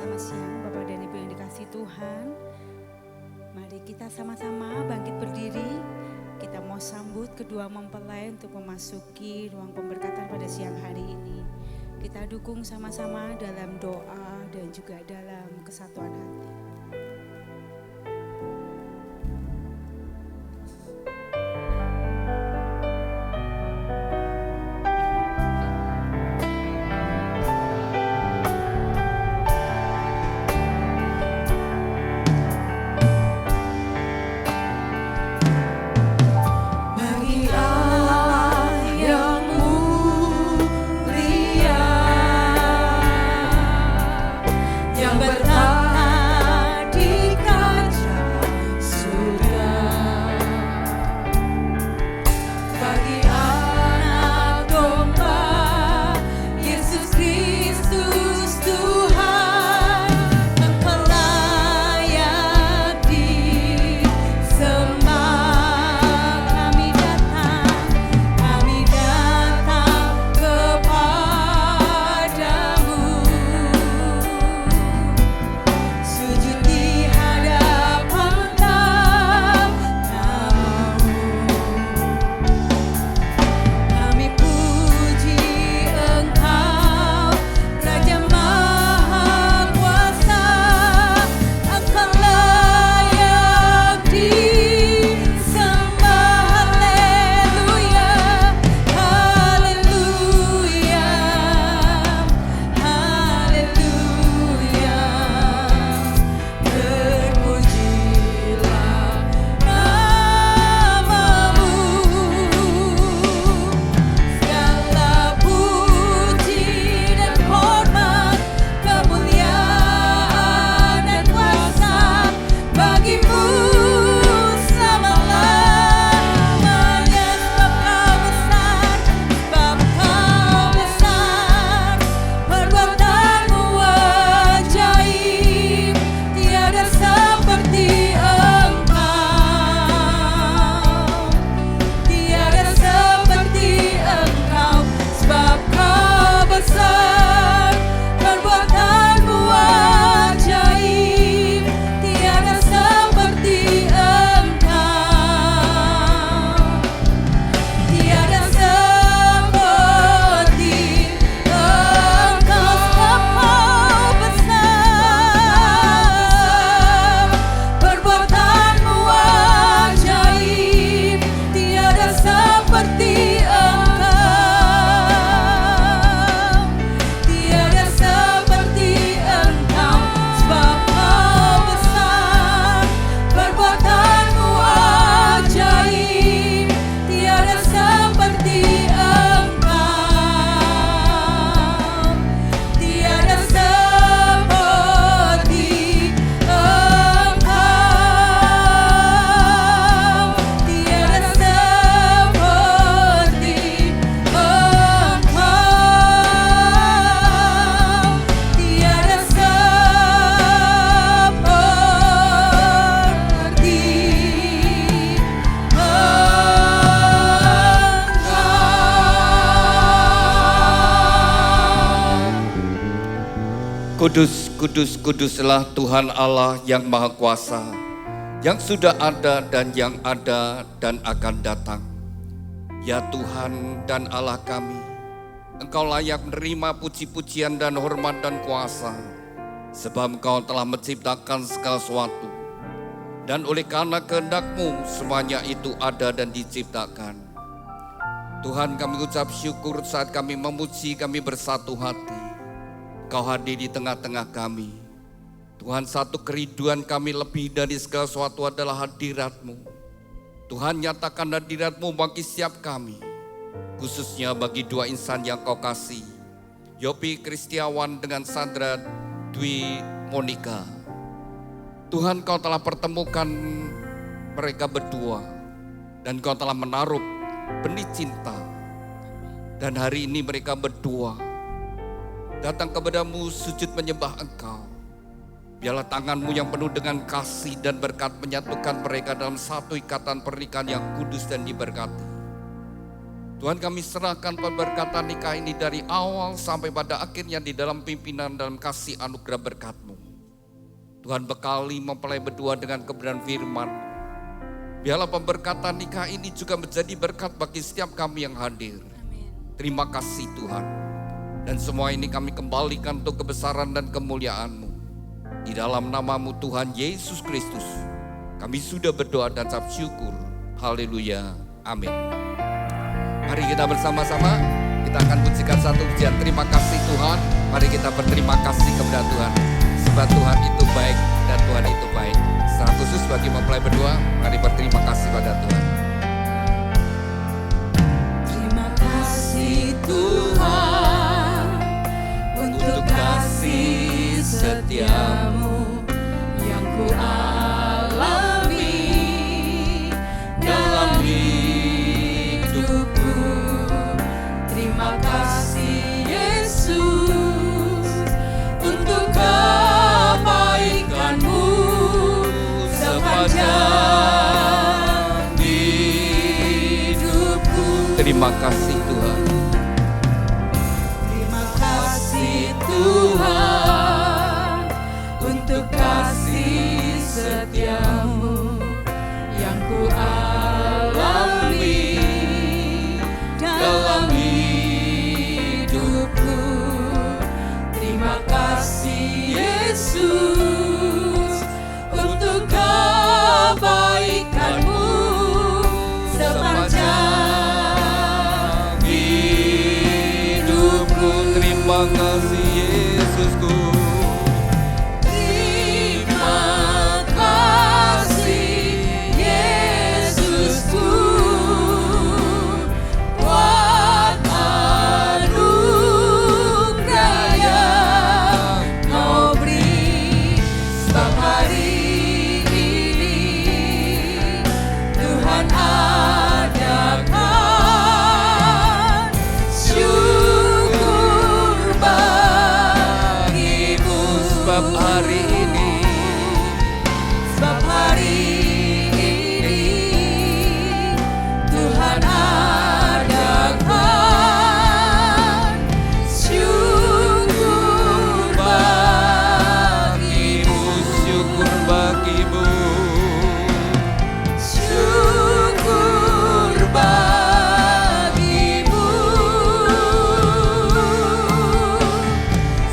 Selamat siang Bapak dan Ibu yang dikasihi Tuhan. Mari kita sama-sama bangkit berdiri. Kita mau sambut kedua mempelai untuk memasuki ruang pemberkatan pada siang hari ini. Kita dukung sama-sama dalam doa dan juga dalam kesatuan hati. Kudus, kudus, kuduslah Tuhan Allah yang Maha Kuasa, yang sudah ada dan akan datang. Ya Tuhan dan Allah kami, Engkau layak menerima puji-pujian dan hormat dan kuasa, sebab Engkau telah menciptakan segala sesuatu, dan oleh karena kehendak-Mu semuanya itu ada dan diciptakan. Tuhan, kami ucap syukur saat kami memuji, kami bersatu hati. Kau hadir di tengah-tengah kami. Tuhan, satu kerinduan kami lebih dari segala sesuatu adalah hadirat-Mu. Tuhan, nyatakan hadirat-Mu bagi setiap kami, khususnya bagi dua insan yang Kau kasih, Yopi Kristiawan dengan Sandra Dwi Monika. Tuhan, Kau telah pertemukan mereka berdua, dan Kau telah menaruh benih cinta. Dan hari ini mereka berdua datang kepadamu sujud menyembah Engkau. Biarlah tangan-Mu yang penuh dengan kasih dan berkat menyatukan mereka dalam satu ikatan pernikahan yang kudus dan diberkati. Tuhan, kami serahkan pemberkatan nikah ini dari awal sampai pada akhirnya di dalam pimpinan dalam kasih anugerah berkat-Mu. Tuhan, bekali mempelai berdua dengan kebenaran firman. Biarlah pemberkatan nikah ini juga menjadi berkat bagi setiap kami yang hadir. Terima kasih Tuhan. Dan semua ini kami kembalikan untuk kebesaran dan kemuliaan-Mu. Di dalam nama-Mu Tuhan Yesus Kristus, kami sudah berdoa dan ucap syukur. Haleluya. Amin. Mari kita bersama-sama, kita akan pujikan satu pujian terima kasih Tuhan. Mari kita berterima kasih kepada Tuhan. Sebab Tuhan itu baik dan Tuhan itu baik. Secara khusus bagi mempelai berdua, mari berterima kasih pada Tuhan. Terima kasih Tuhan untuk kasih setia-Mu yang ku alami dalam hidupku. Terima kasih Yesus untuk kebaikan-Mu sepanjang hidupku. Terima kasih Tuhan. Terima kasih Tuhan untuk kasih setia-Mu yang ku alami dalam hidupku. Terima kasih Yesus untuk kebaikan-Mu sepanjang hidupku. Terima kasih Yesusku. Terima kasih Yesusku buat anugerah yang Kau beri. Sebab hari ini Tuhan adakan syukur bagimu. Sebab hari ini, Sebab hari ini Tuhan adakan syukur bagimu. syukur bagimu. Syukur bagimu.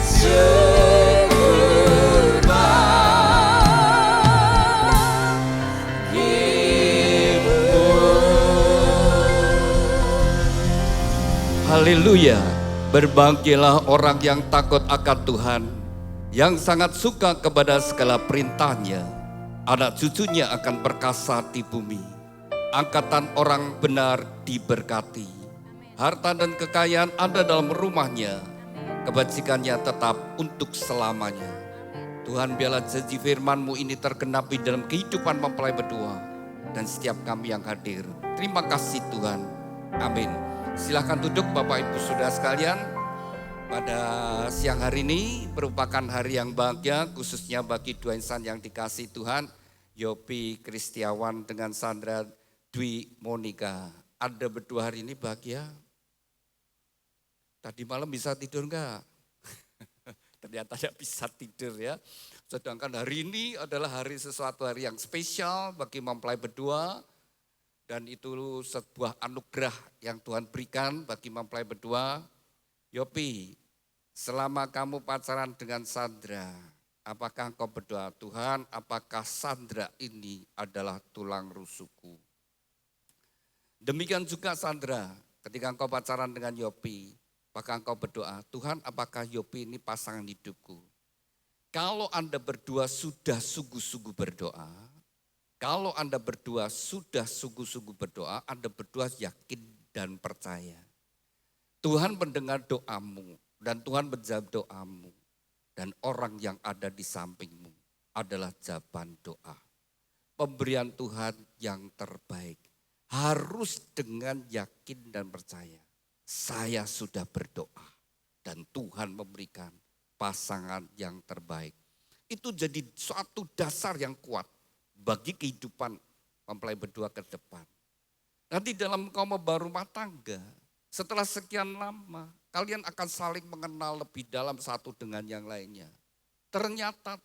Syukur bagimu. Haleluya. Berbahagialah orang yang takut akan Tuhan, yang sangat suka kepada segala perintahnya. Anak cucunya akan perkasa di bumi. Angkatan orang benar diberkati. Harta dan kekayaan ada dalam rumahnya. Kebajikannya tetap untuk selamanya. Tuhan, biarlah janji firman-Mu ini tergenapi dalam kehidupan mempelai berdua dan setiap kami yang hadir. Terima kasih Tuhan. Amin. Silakan duduk Bapak Ibu Saudara sekalian. Pada siang hari ini merupakan hari yang bahagia, khususnya bagi dua insan yang dikasihi Tuhan, Yopi Kristiawan dengan Sandra Dwi Monika. Anda berdua hari ini bahagia? Tadi malam bisa tidur enggak? Ternyata tidak bisa tidur ya. Sedangkan hari ini adalah sesuatu hari yang spesial bagi mempelai berdua. Dan itu sebuah anugerah yang Tuhan berikan bagi mempelai berdua. Yopi, selama kamu pacaran dengan Sandra, apakah engkau berdoa, Tuhan, apakah Sandra ini adalah tulang rusukku? Demikian juga Sandra, ketika engkau pacaran dengan Yopi, apakah engkau berdoa, Tuhan, apakah Yopi ini pasangan hidupku? Kalau Anda berdua sudah sungguh-sungguh berdoa, kalau Anda berdua sudah sungguh-sungguh berdoa, Anda berdua yakin dan percaya. Tuhan mendengar doamu dan Tuhan menjawab doamu. Dan orang yang ada di sampingmu adalah jawaban doa. Pemberian Tuhan yang terbaik. Harus dengan yakin dan percaya. Saya sudah berdoa dan Tuhan memberikan pasangan yang terbaik. Itu jadi suatu dasar yang kuat bagi kehidupan mempelai berdua ke depan. Nanti dalam kau membangun rumah tangga, Setelah sekian lama, kalian akan saling mengenal lebih dalam satu dengan yang lainnya. Ternyata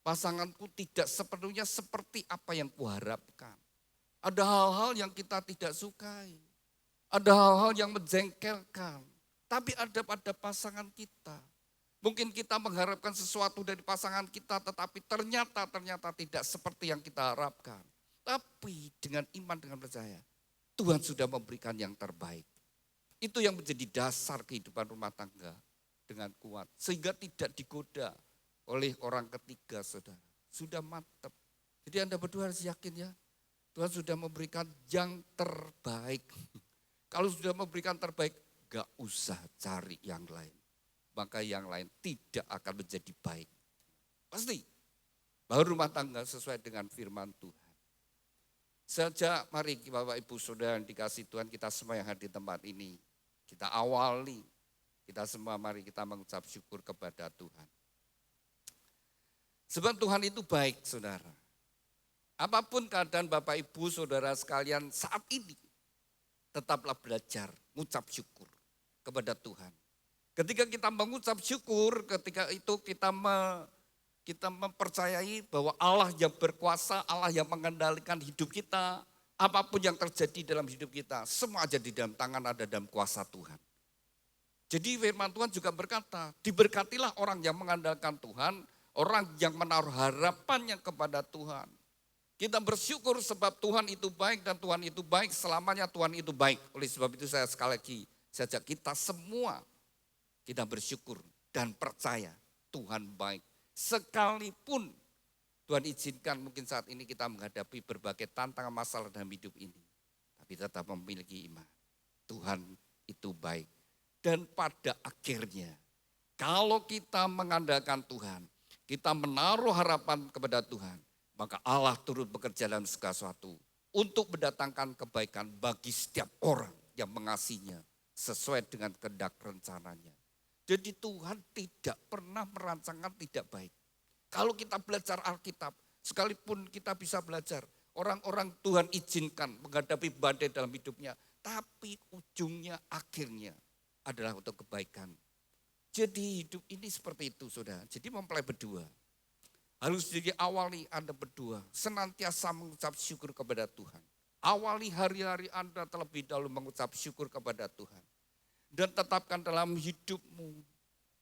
pasanganku tidak sepenuhnya seperti apa yang kuharapkan. Ada hal-hal yang kita tidak sukai. Ada hal-hal yang menjengkelkan. Tapi ada pada pasangan kita. Mungkin kita mengharapkan sesuatu dari pasangan kita, tetapi ternyata tidak seperti yang kita harapkan. Tapi dengan iman, dengan percaya, Tuhan sudah memberikan yang terbaik. Itu yang menjadi dasar kehidupan rumah tangga dengan kuat. Sehingga tidak digoda oleh orang ketiga, saudara. Sudah mantap. Jadi Anda berdua harus yakin ya, Tuhan sudah memberikan yang terbaik. Kalau sudah memberikan terbaik, gak usah cari yang lain. Maka yang lain tidak akan menjadi baik. Pasti. Bahwa rumah tangga sesuai dengan firman Tuhan. Sejak mari Bapak Ibu Saudara yang dikasih Tuhan, kita semua yang hadir di tempat ini. Kita awali, kita semua mari kita mengucap syukur kepada Tuhan. Sebab Tuhan itu baik, saudara. Apapun keadaan Bapak Ibu Saudara sekalian saat ini, tetaplah belajar mengucap syukur kepada Tuhan. Ketika kita mengucap syukur, ketika itu kita mempercayai bahwa Allah yang berkuasa, Allah yang mengendalikan hidup kita, apapun yang terjadi dalam hidup kita, semua ada di dalam tangan, ada dalam kuasa Tuhan. Jadi firman Tuhan juga berkata, diberkatilah orang yang mengandalkan Tuhan, orang yang menaruh harapannya kepada Tuhan. Kita bersyukur sebab Tuhan itu baik dan Tuhan itu baik, selamanya Tuhan itu baik. Oleh sebab itu saya sekali lagi, sajak kita semua, kita bersyukur dan percaya Tuhan baik. Sekalipun Tuhan izinkan mungkin saat ini kita menghadapi berbagai tantangan masalah dalam hidup ini. Tapi tetap memiliki iman. Tuhan itu baik. Dan pada akhirnya kalau kita mengandalkan Tuhan, kita menaruh harapan kepada Tuhan, maka Allah turut bekerja dalam segala sesuatu untuk mendatangkan kebaikan bagi setiap orang yang mengasihinya sesuai dengan kehendak rencananya. Jadi Tuhan tidak pernah merancangkan tidak baik. Kalau kita belajar Alkitab, sekalipun kita bisa belajar, orang-orang Tuhan izinkan menghadapi badai dalam hidupnya, tapi ujungnya akhirnya adalah untuk kebaikan. Jadi hidup ini seperti itu, saudara. Jadi mempelai berdua harus diawali Anda berdua senantiasa mengucap syukur kepada Tuhan. Awali hari-hari Anda terlebih dahulu mengucap syukur kepada Tuhan. Dan tetapkan dalam hidupmu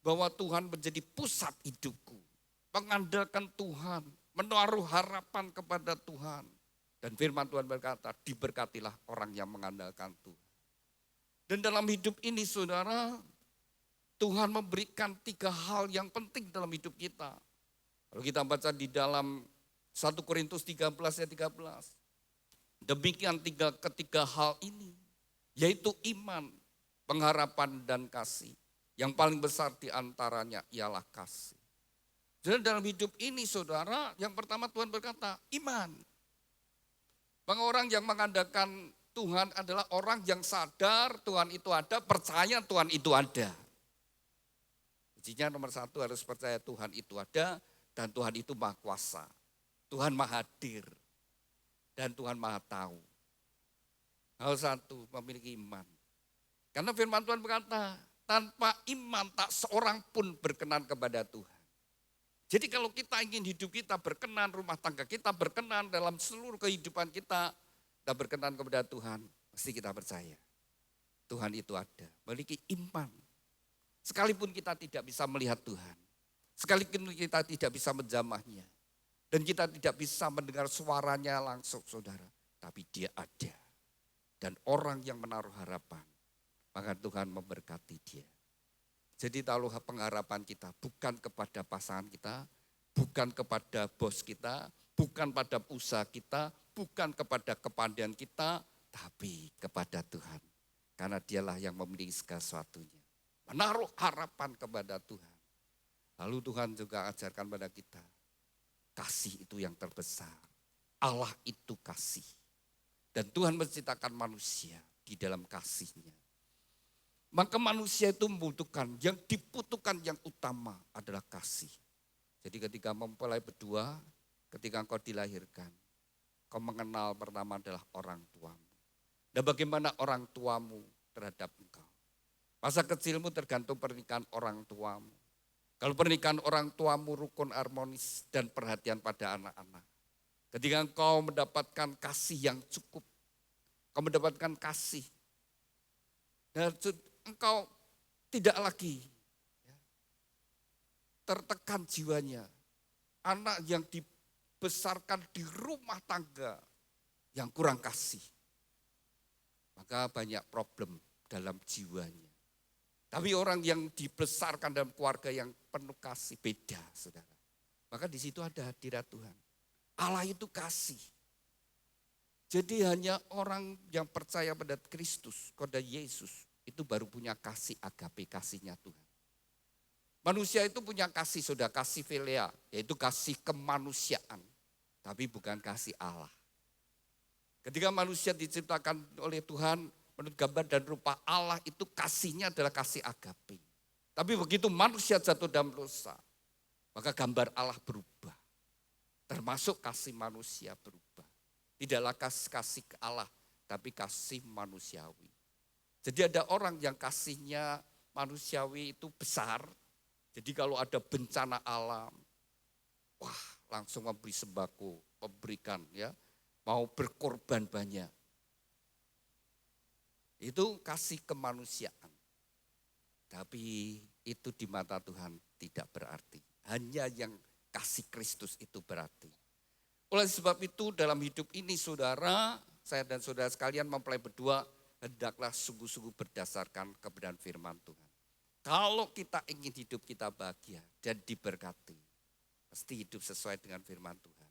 bahwa Tuhan menjadi pusat hidupku. Mengandalkan Tuhan, menaruh harapan kepada Tuhan. Dan firman Tuhan berkata, diberkatilah orang yang mengandalkan Tuhan. Dan dalam hidup ini saudara, Tuhan memberikan 3 hal yang penting dalam hidup kita. Kalau kita baca di dalam 1 Korintus 13 ayat 13. Demikian ketiga hal ini, yaitu iman, pengharapan dan kasih. Yang paling besar di antaranya ialah kasih. Jadi dalam hidup ini saudara, yang pertama Tuhan berkata, iman. Bang orang yang mengandalkan Tuhan adalah orang yang sadar Tuhan itu ada, percaya Tuhan itu ada. Kuncinya nomor 1 harus percaya Tuhan itu ada dan Tuhan itu maha kuasa. Tuhan maha hadir dan Tuhan maha tahu. Hal 1, memiliki iman. Karena firman Tuhan berkata, tanpa iman tak seorang pun berkenan kepada Tuhan. Jadi kalau kita ingin hidup kita berkenan, rumah tangga kita berkenan, dalam seluruh kehidupan kita berkenan kepada Tuhan, mesti kita percaya Tuhan itu ada, memiliki iman. Sekalipun kita tidak bisa melihat Tuhan, sekalipun kita tidak bisa menjamahnya, dan kita tidak bisa mendengar suaranya langsung saudara, tapi dia ada. Dan orang yang menaruh harapan, maka Tuhan memberkati dia. Jadi taruh pengharapan kita bukan kepada pasangan kita, bukan kepada bos kita, bukan pada usaha kita, bukan kepada kepandaian kita, tapi kepada Tuhan. Karena dialah yang memiliki segala sesuatunya. Menaruh harapan kepada Tuhan. Lalu Tuhan juga ajarkan pada kita, kasih itu yang terbesar. Allah itu kasih. Dan Tuhan menciptakan manusia di dalam kasihnya. Maka manusia itu membutuhkan, yang dibutuhkan yang utama adalah kasih. Jadi ketika mempelai berdua, ketika engkau dilahirkan, kau mengenal pertama adalah orang tuamu. Dan bagaimana orang tuamu terhadap engkau. Masa kecilmu tergantung pernikahan orang tuamu. Kalau pernikahan orang tuamu rukun, harmonis, dan perhatian pada anak-anak. Ketika engkau mendapatkan kasih yang cukup, kau mendapatkan kasih, dan engkau tidak lagi tertekan jiwanya. Anak yang dibesarkan di rumah tangga yang kurang kasih, maka banyak problem dalam jiwanya. Tapi orang yang dibesarkan dalam keluarga yang penuh kasih, beda saudara. Maka di situ ada hadirat Tuhan. Allah itu kasih. Jadi hanya orang yang percaya pada Kristus, kepada Yesus, itu baru punya kasih agape, kasihnya Tuhan. Manusia itu punya kasih, saudara, kasih philia, yaitu kasih kemanusiaan. Tapi bukan kasih Allah. Ketika manusia diciptakan oleh Tuhan, menurut gambar dan rupa Allah, itu kasihnya adalah kasih agape. Tapi begitu manusia jatuh dalam dosa, maka gambar Allah berubah. Termasuk kasih manusia berubah. Tidaklah kasih ke Allah, tapi kasih manusiawi. Jadi ada orang yang kasihnya manusiawi itu besar. Jadi kalau ada bencana alam, wah langsung memberi sembako, memberikan ya, mau berkorban banyak. Itu kasih kemanusiaan. Tapi itu di mata Tuhan tidak berarti. Hanya yang kasih Kristus itu berarti. Oleh sebab itu dalam hidup ini saudara, saya dan saudara sekalian mempelai berdua, hendaklah sungguh-sungguh berdasarkan kebenaran firman Tuhan. Kalau kita ingin hidup kita bahagia dan diberkati, mesti hidup sesuai dengan firman Tuhan.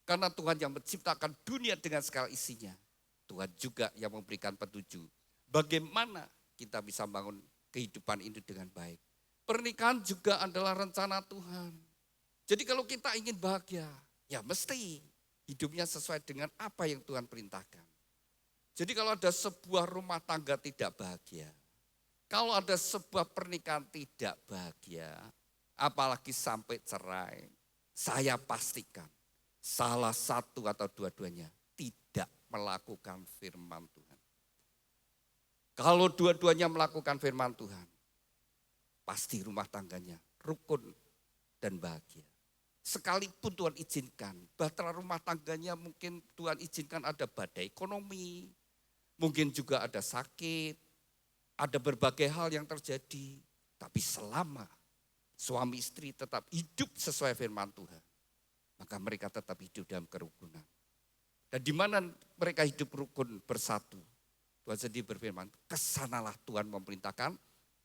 Karena Tuhan yang menciptakan dunia dengan segala isinya, Tuhan juga yang memberikan petunjuk. Bagaimana kita bisa bangun kehidupan ini dengan baik. Pernikahan juga adalah rencana Tuhan. Jadi kalau kita ingin bahagia, ya mesti hidupnya sesuai dengan apa yang Tuhan perintahkan. Jadi kalau ada sebuah rumah tangga tidak bahagia, kalau ada sebuah pernikahan tidak bahagia, apalagi sampai cerai, saya pastikan salah satu atau dua-duanya tidak melakukan firman Tuhan. Kalau dua-duanya melakukan firman Tuhan, pasti rumah tangganya rukun dan bahagia. Sekalipun Tuhan izinkan, bahtera rumah tangganya mungkin Tuhan izinkan ada badai ekonomi, mungkin juga ada sakit, ada berbagai hal yang terjadi. Tapi selama suami istri tetap hidup sesuai firman Tuhan, maka mereka tetap hidup dalam kerukunan. Dan di mana mereka hidup rukun bersatu, Tuhan sendiri berfirman, kesanalah Tuhan memerintahkan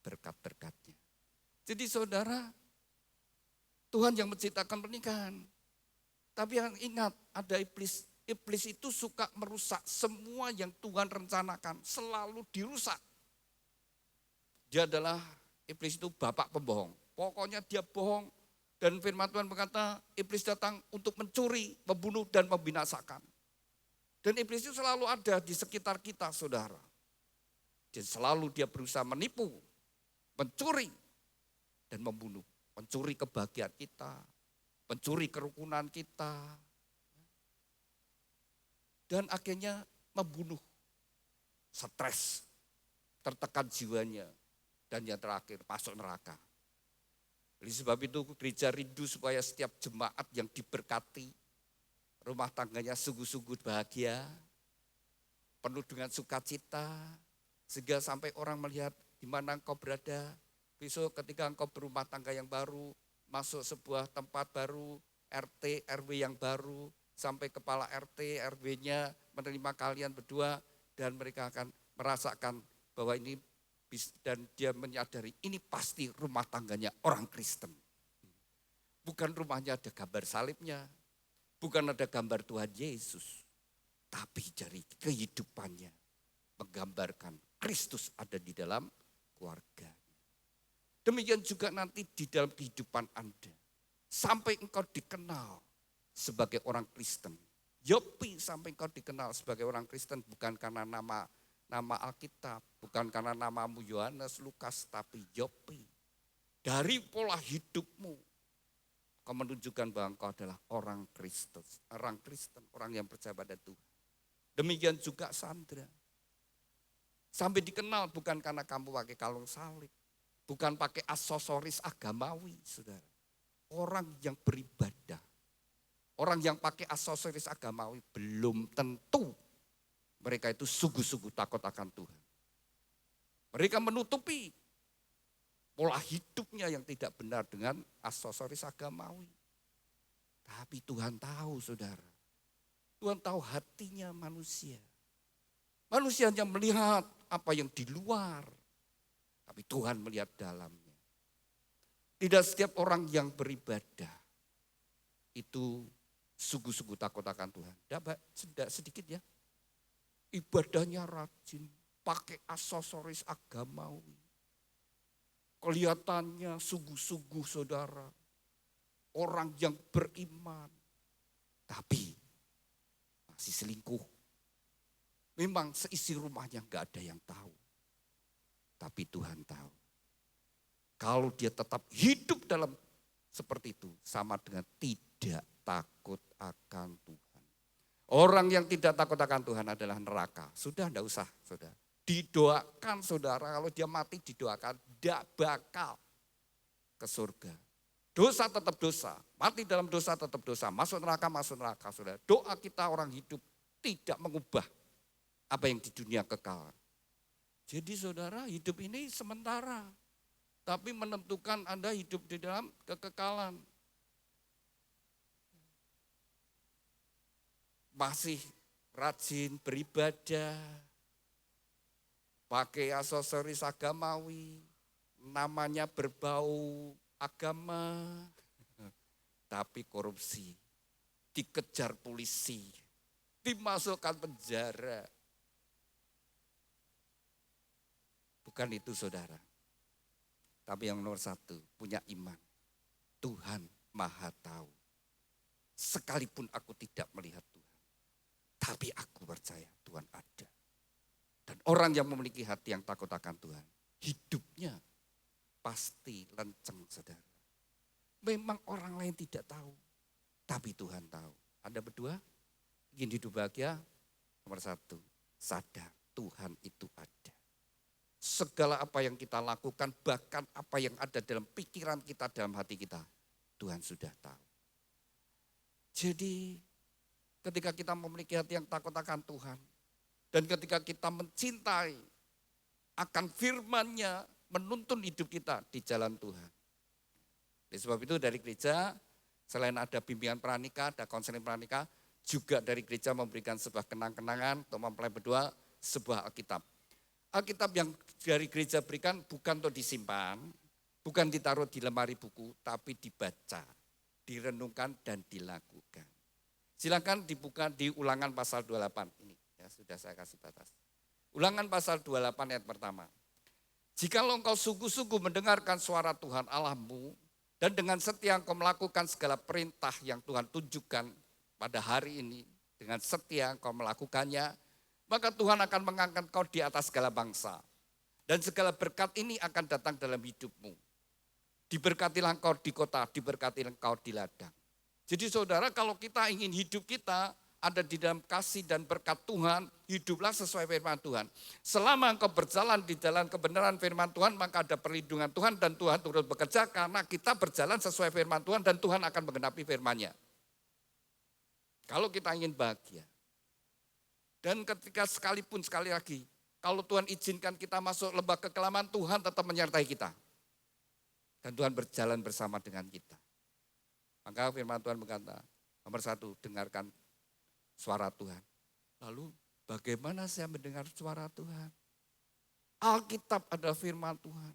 berkat-berkatnya. Jadi saudara, Tuhan yang menciptakan pernikahan. Tapi yang ingat, ada iblis. Iblis itu suka merusak semua yang Tuhan rencanakan, selalu dirusak. Dia adalah, iblis itu bapak pembohong. Pokoknya dia bohong. Dan firman Tuhan berkata, iblis datang untuk mencuri, membunuh, dan membinasakan. Dan iblis itu selalu ada di sekitar kita, saudara. Dan selalu dia berusaha menipu, mencuri, dan membunuh. Mencuri kebahagiaan kita, mencuri kerukunan kita. Dan akhirnya membunuh, stres, tertekan jiwanya. Dan yang terakhir, masuk neraka. Oleh sebab itu gereja rindu supaya setiap jemaat yang diberkati, rumah tangganya sungguh-sungguh bahagia, penuh dengan sukacita, sehingga sampai orang melihat di mana engkau berada. Besok ketika engkau berumah tangga yang baru, masuk sebuah tempat baru, RT, RW yang baru, sampai kepala RT, RW-nya menerima kalian berdua, dan mereka akan merasakan bahwa ini, dan dia menyadari ini pasti rumah tangganya orang Kristen. Bukan rumahnya ada gambar salibnya, bukan ada gambar Tuhan Yesus, tapi dari kehidupannya menggambarkan Kristus ada di dalam keluarga. Demikian juga nanti di dalam kehidupan Anda, sampai engkau dikenal sebagai orang Kristen. Yopi sampai engkau dikenal sebagai orang Kristen bukan karena nama Alkitab, bukan karena namamu Yohanes, Lukas, tapi Yopi. Dari pola hidupmu, kau menunjukkan bahwa engkau adalah orang Kristen, orang yang percaya pada Tuhan. Demikian juga Sandra. Sampai dikenal bukan karena kamu pakai kalung salib. Bukan pakai aksesoris agamawi, saudara. Orang yang beribadah, orang yang pakai aksesoris agamawi belum tentu mereka itu sungguh-sungguh takut akan Tuhan. Mereka menutupi pola hidupnya yang tidak benar dengan aksesoris agamawi. Tapi Tuhan tahu, saudara. Tuhan tahu hatinya manusia. Manusia hanya melihat apa yang di luar, tapi Tuhan melihat dalamnya. Tidak setiap orang yang beribadah itu sungguh-sungguh takut akan Tuhan. Tidak sedikit ya. Ibadahnya rajin, pakai aksesoris agamawi. Kelihatannya sungguh-sungguh, saudara. Orang yang beriman, tapi masih selingkuh. Memang seisi rumahnya gak ada yang tahu. Tapi Tuhan tahu. Kalau dia tetap hidup dalam seperti itu, sama dengan tidak takut akan Tuhan. Orang yang tidak takut akan Tuhan adalah neraka. Sudah enggak usah, saudara. Didoakan, saudara, kalau dia mati didoakan, tidak bakal ke surga. Dosa tetap dosa, mati dalam dosa tetap dosa, masuk neraka, saudara. Doa kita orang hidup tidak mengubah apa yang di dunia kekal. Jadi saudara, hidup ini sementara, tapi menentukan Anda hidup di dalam kekekalan. Masih rajin beribadah, pakai aksesoris agamawi, namanya berbau agama, tapi korupsi, dikejar polisi, dimasukkan penjara. Bukan itu, saudara. Tapi yang nomor satu, punya iman. Tuhan Maha Tahu. Sekalipun aku tidak melihat Tuhan, tapi aku percaya Tuhan ada. Dan orang yang memiliki hati yang takut akan Tuhan, hidupnya pasti lenceng, saudara. Memang orang lain tidak tahu, tapi Tuhan tahu. Anda berdua ingin hidup bahagia? Nomor satu, sadar Tuhan itu ada. Segala apa yang kita lakukan, bahkan apa yang ada dalam pikiran kita, dalam hati kita, Tuhan sudah tahu. Jadi ketika kita memiliki hati yang takut akan Tuhan, dan ketika kita mencintai akan firman-Nya, menuntun hidup kita di jalan Tuhan. Oleh sebab itu dari gereja, selain ada bimbingan pranikah, ada konseling pranikah, juga dari gereja memberikan sebuah kenang-kenangan untuk mempelai berdua, sebuah Alkitab. Alkitab yang dari gereja berikan bukan untuk disimpan, bukan ditaruh di lemari buku, tapi dibaca, direnungkan dan dilakukan. Silakan dibuka di Ulangan pasal 28 ini, ya sudah saya kasih batas. Ulangan pasal 28 ayat pertama. Jikalau engkau sungguh-sungguh mendengarkan suara Tuhan Allahmu dan dengan setia engkau melakukan segala perintah yang Tuhan tunjukkan pada hari ini, dengan setia engkau melakukannya, maka Tuhan akan mengangkat engkau di atas segala bangsa. Dan segala berkat ini akan datang dalam hidupmu. Diberkatilah engkau di kota, diberkatilah engkau di ladang. Jadi saudara, kalau kita ingin hidup kita ada di dalam kasih dan berkat Tuhan, hiduplah sesuai firman Tuhan. Selama engkau berjalan di jalan kebenaran firman Tuhan, maka ada perlindungan Tuhan dan Tuhan turut bekerja karena kita berjalan sesuai firman Tuhan dan Tuhan akan menggenapi firman-Nya. Kalau kita ingin bahagia. Dan ketika sekalipun sekali lagi, kalau Tuhan izinkan kita masuk lembah kekelaman, Tuhan tetap menyertai kita. Dan Tuhan berjalan bersama dengan kita. Maka firman Tuhan berkata, nomor satu, dengarkan suara Tuhan. Lalu bagaimana saya mendengar suara Tuhan? Alkitab adalah firman Tuhan.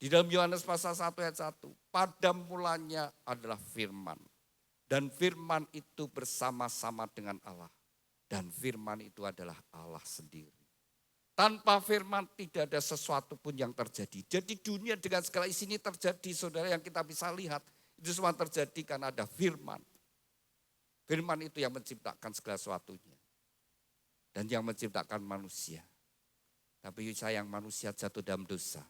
Di dalam Yohanes pasal 1 ayat 1, pada mulanya adalah firman. Dan firman itu bersama-sama dengan Allah. Dan firman itu adalah Allah sendiri. Tanpa firman tidak ada sesuatu pun yang terjadi. Jadi dunia dengan segala isi ini terjadi, saudara, yang kita bisa lihat. Itu semua terjadi karena ada firman. Firman itu yang menciptakan segala sesuatunya. Dan yang menciptakan manusia. Tapi sayang manusia jatuh dalam dosa.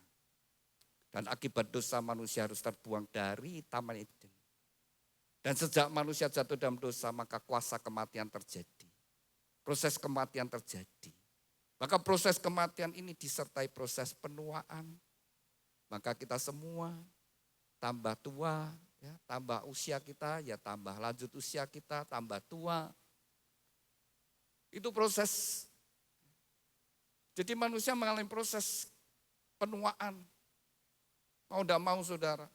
Dan akibat dosa manusia harus terbuang dari Taman Eden. Dan sejak manusia jatuh dalam dosa maka kuasa kematian terjadi. Proses kematian terjadi. Maka proses kematian ini disertai proses penuaan. Maka kita semua tambah tua, ya, tambah usia kita, ya tambah lanjut usia kita, tambah tua. Itu proses. Jadi manusia mengalami proses penuaan. Mau tidak mau saudara.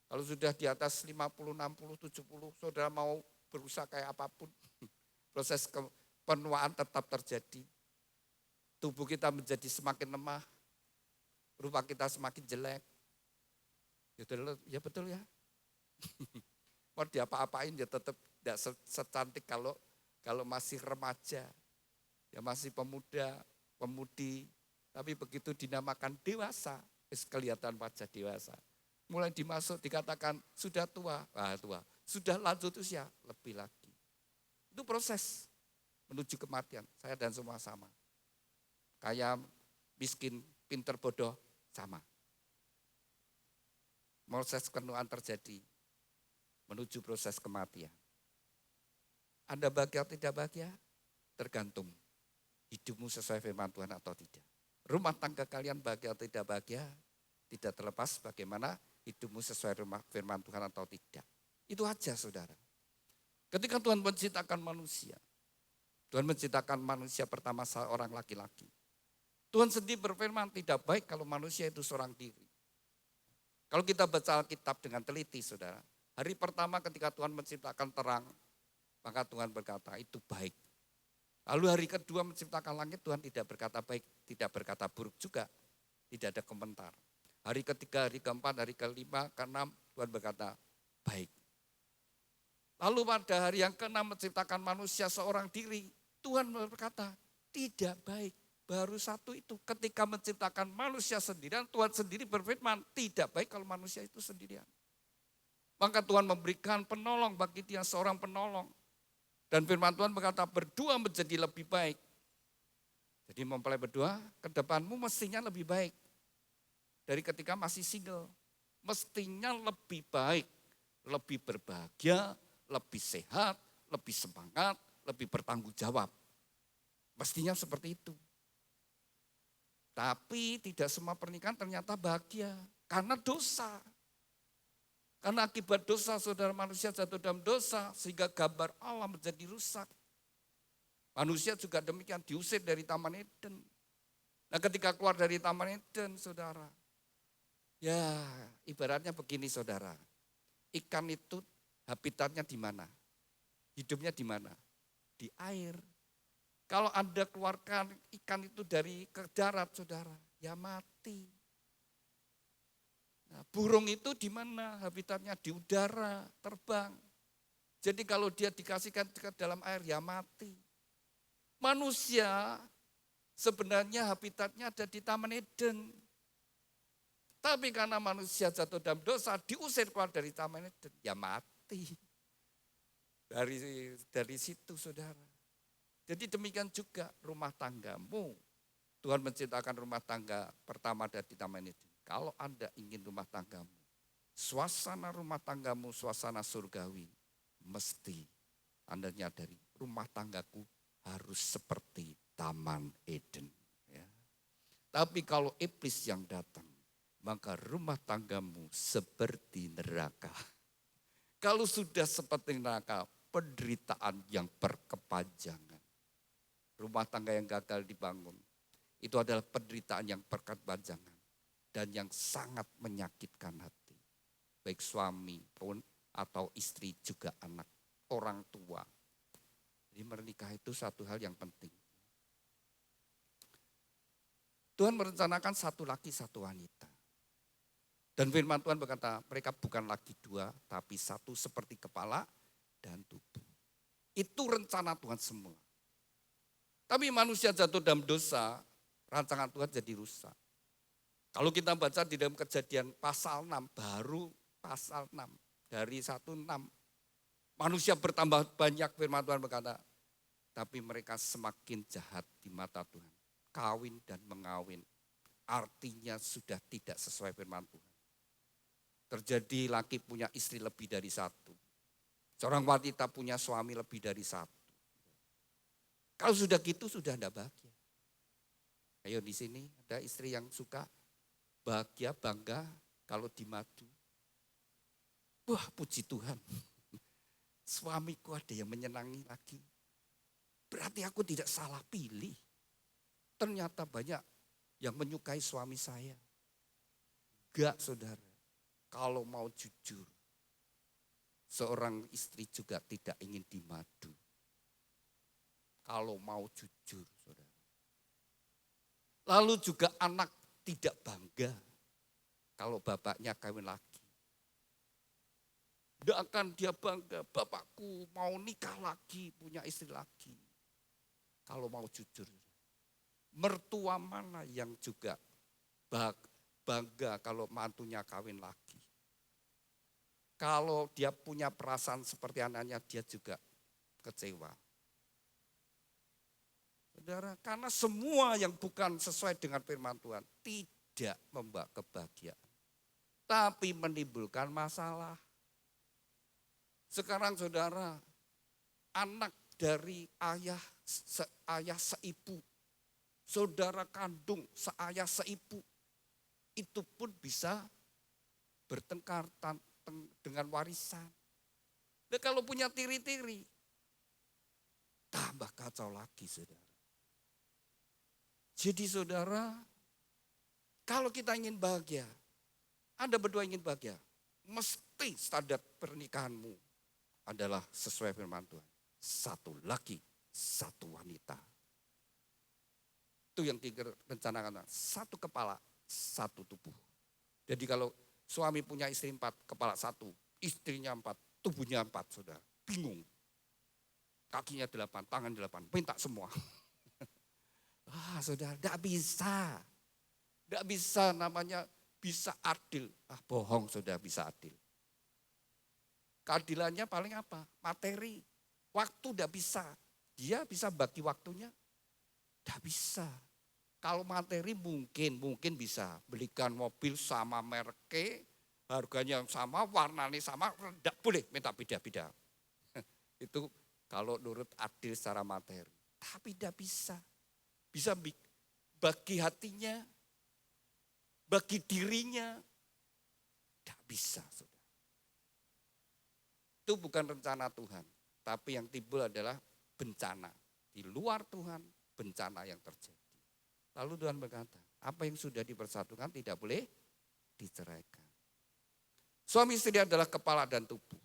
Kalau sudah di atas 50, 60, 70, saudara mau berusaha kayak apapun. Proses penuaan tetap terjadi. Tubuh kita menjadi semakin lemah. Rupa kita semakin jelek. Ya betul ya. Mau diapa-apain ya tetap tidak secantik kalau masih remaja. Ya masih pemuda, pemudi. Tapi begitu dinamakan dewasa, kelihatan wajah dewasa. Mulai dimasuk dikatakan sudah tua, tua. Sudah lanjut usia, lebih lagi. Itu proses menuju kematian. Saya dan semua sama. Kaya, miskin, pinter, bodoh, sama. Proses penuaan terjadi menuju proses kematian. Anda bahagia atau tidak bahagia? Tergantung hidupmu sesuai firman Tuhan atau tidak. Rumah tangga kalian bahagia atau tidak bahagia? Tidak terlepas bagaimana hidupmu sesuai firman Tuhan atau tidak. Itu aja saudara. Ketika Tuhan menciptakan manusia, Tuhan menciptakan manusia pertama seorang laki-laki. Tuhan sendiri berfirman tidak baik kalau manusia itu seorang diri. Kalau kita baca Alkitab dengan teliti saudara, hari pertama ketika Tuhan menciptakan terang, maka Tuhan berkata itu baik. Lalu hari kedua menciptakan langit, Tuhan tidak berkata baik, tidak berkata buruk juga. Tidak ada komentar. Hari ketiga, hari keempat, hari kelima, keenam, Tuhan berkata baik. Lalu pada hari yang keenam menciptakan manusia seorang diri, Tuhan berkata tidak baik. Baru satu itu ketika menciptakan manusia sendirian, Tuhan sendiri berfirman tidak baik kalau manusia itu sendirian. Maka Tuhan memberikan penolong bagi dia seorang penolong. Dan firman Tuhan berkata berdua menjadi lebih baik. Jadi mempelai berdua ke depanmu mestinya lebih baik. Dari ketika masih single. Mestinya lebih baik, lebih berbahagia, lebih sehat, lebih semangat, lebih bertanggung jawab. Mestinya seperti itu. Tapi tidak semua pernikahan ternyata bahagia karena dosa. Karena akibat dosa saudara manusia jatuh dalam dosa sehingga gambar Allah menjadi rusak. Manusia juga demikian diusir dari Taman Eden. Nah ketika keluar dari Taman Eden saudara, ya ibaratnya begini saudara, ikan itu habitatnya di mana? Hidupnya di mana? Di air. Kalau Anda keluarkan ikan itu dari ke darat saudara, ya mati. Nah, burung itu di mana? Habitatnya di udara, terbang. Jadi kalau dia dikasihkan ke dalam air, ya mati. Manusia sebenarnya habitatnya ada di Taman Eden. Tapi karena manusia jatuh dalam dosa, diusir keluar dari Taman Eden, ya mati. Dari situ saudara. Jadi demikian juga rumah tanggamu. Tuhan menciptakan rumah tangga pertama dari Taman Eden. Kalau Anda ingin rumah tanggamu, suasana rumah tanggamu, suasana surgawi, mesti Anda nyadari rumah tanggaku harus seperti Taman Eden. Ya. Tapi kalau iblis yang datang, maka rumah tanggamu seperti neraka. Kalau sudah seperti neraka, penderitaan yang berkepanjangan. Rumah tangga yang gagal dibangun, itu adalah penderitaan yang berkepanjangan dan yang sangat menyakitkan hati. Baik suami pun atau istri juga anak, orang tua. Jadi menikah itu satu hal yang penting. Tuhan merencanakan satu laki, satu wanita. Dan firman Tuhan berkata, mereka bukan lagi dua, tapi satu seperti kepala dan tubuh. Itu rencana Tuhan semua. Tapi manusia jatuh dalam dosa, rancangan Tuhan jadi rusak. Kalau kita baca di dalam Kejadian pasal 6, baru pasal 6, dari 1:6. Manusia bertambah banyak, firman Tuhan berkata, tapi mereka semakin jahat di mata Tuhan. Kawin dan mengawin, artinya sudah tidak sesuai firman Tuhan. Terjadi laki punya istri lebih dari satu. Seorang wanita punya suami lebih dari satu. Kalau sudah gitu sudah tidak bahagia. Ayo di sini ada istri yang suka bahagia, bangga kalau dimadu. Wah, puji Tuhan. Suamiku ada yang menyenangi lagi. Berarti aku tidak salah pilih. Ternyata banyak yang menyukai suami saya. Enggak, saudara. Kalau mau jujur, seorang istri juga tidak ingin dimadu. Kalau mau jujur, saudara. Lalu juga anak tidak bangga kalau bapaknya kawin lagi. Tidak akan dia bangga, bapakku mau nikah lagi, punya istri lagi. Kalau mau jujur. Mertua mana yang juga bangga kalau mantunya kawin lagi. Kalau dia punya perasaan seperti anaknya, dia juga kecewa. Saudara, karena semua yang bukan sesuai dengan firman Tuhan tidak membawa kebahagiaan, tapi menimbulkan masalah. Sekarang saudara, anak dari ayah seibu, saudara kandung seayah seibu, itu pun bisa bertengkar dengan warisan. Dan kalau punya tiri-tiri, tambah kacau lagi saudara. Jadi saudara, kalau kita ingin bahagia, Anda berdua ingin bahagia, mesti standar pernikahanmu adalah sesuai firman Tuhan. Satu laki, satu wanita. Itu yang direncanakan, satu kepala, satu tubuh. Jadi kalau suami punya istri 4, kepala 1, istrinya 4, tubuhnya 4, saudara. Bingung. Kakinya 8, tangan 8, minta semua. Saudara, tidak bisa. Tidak bisa namanya bisa adil. Bohong saudara bisa adil. Keadilannya paling apa? Materi. Waktu tidak bisa. Dia bisa bagi waktunya? Tidak bisa. Kalau materi mungkin bisa. Belikan mobil sama mereknya, harganya sama, warnanya sama, tidak boleh minta beda-beda. Itu kalau nurut adil secara materi. Tapi tidak bisa. Bisa bagi hatinya, bagi dirinya, tidak bisa. Saudara. Itu bukan rencana Tuhan, tapi yang timbul adalah bencana. Di luar Tuhan, bencana yang terjadi. Lalu Tuhan berkata, apa yang sudah dipersatukan tidak boleh diceraikan. Suami istri adalah kepala dan tubuh.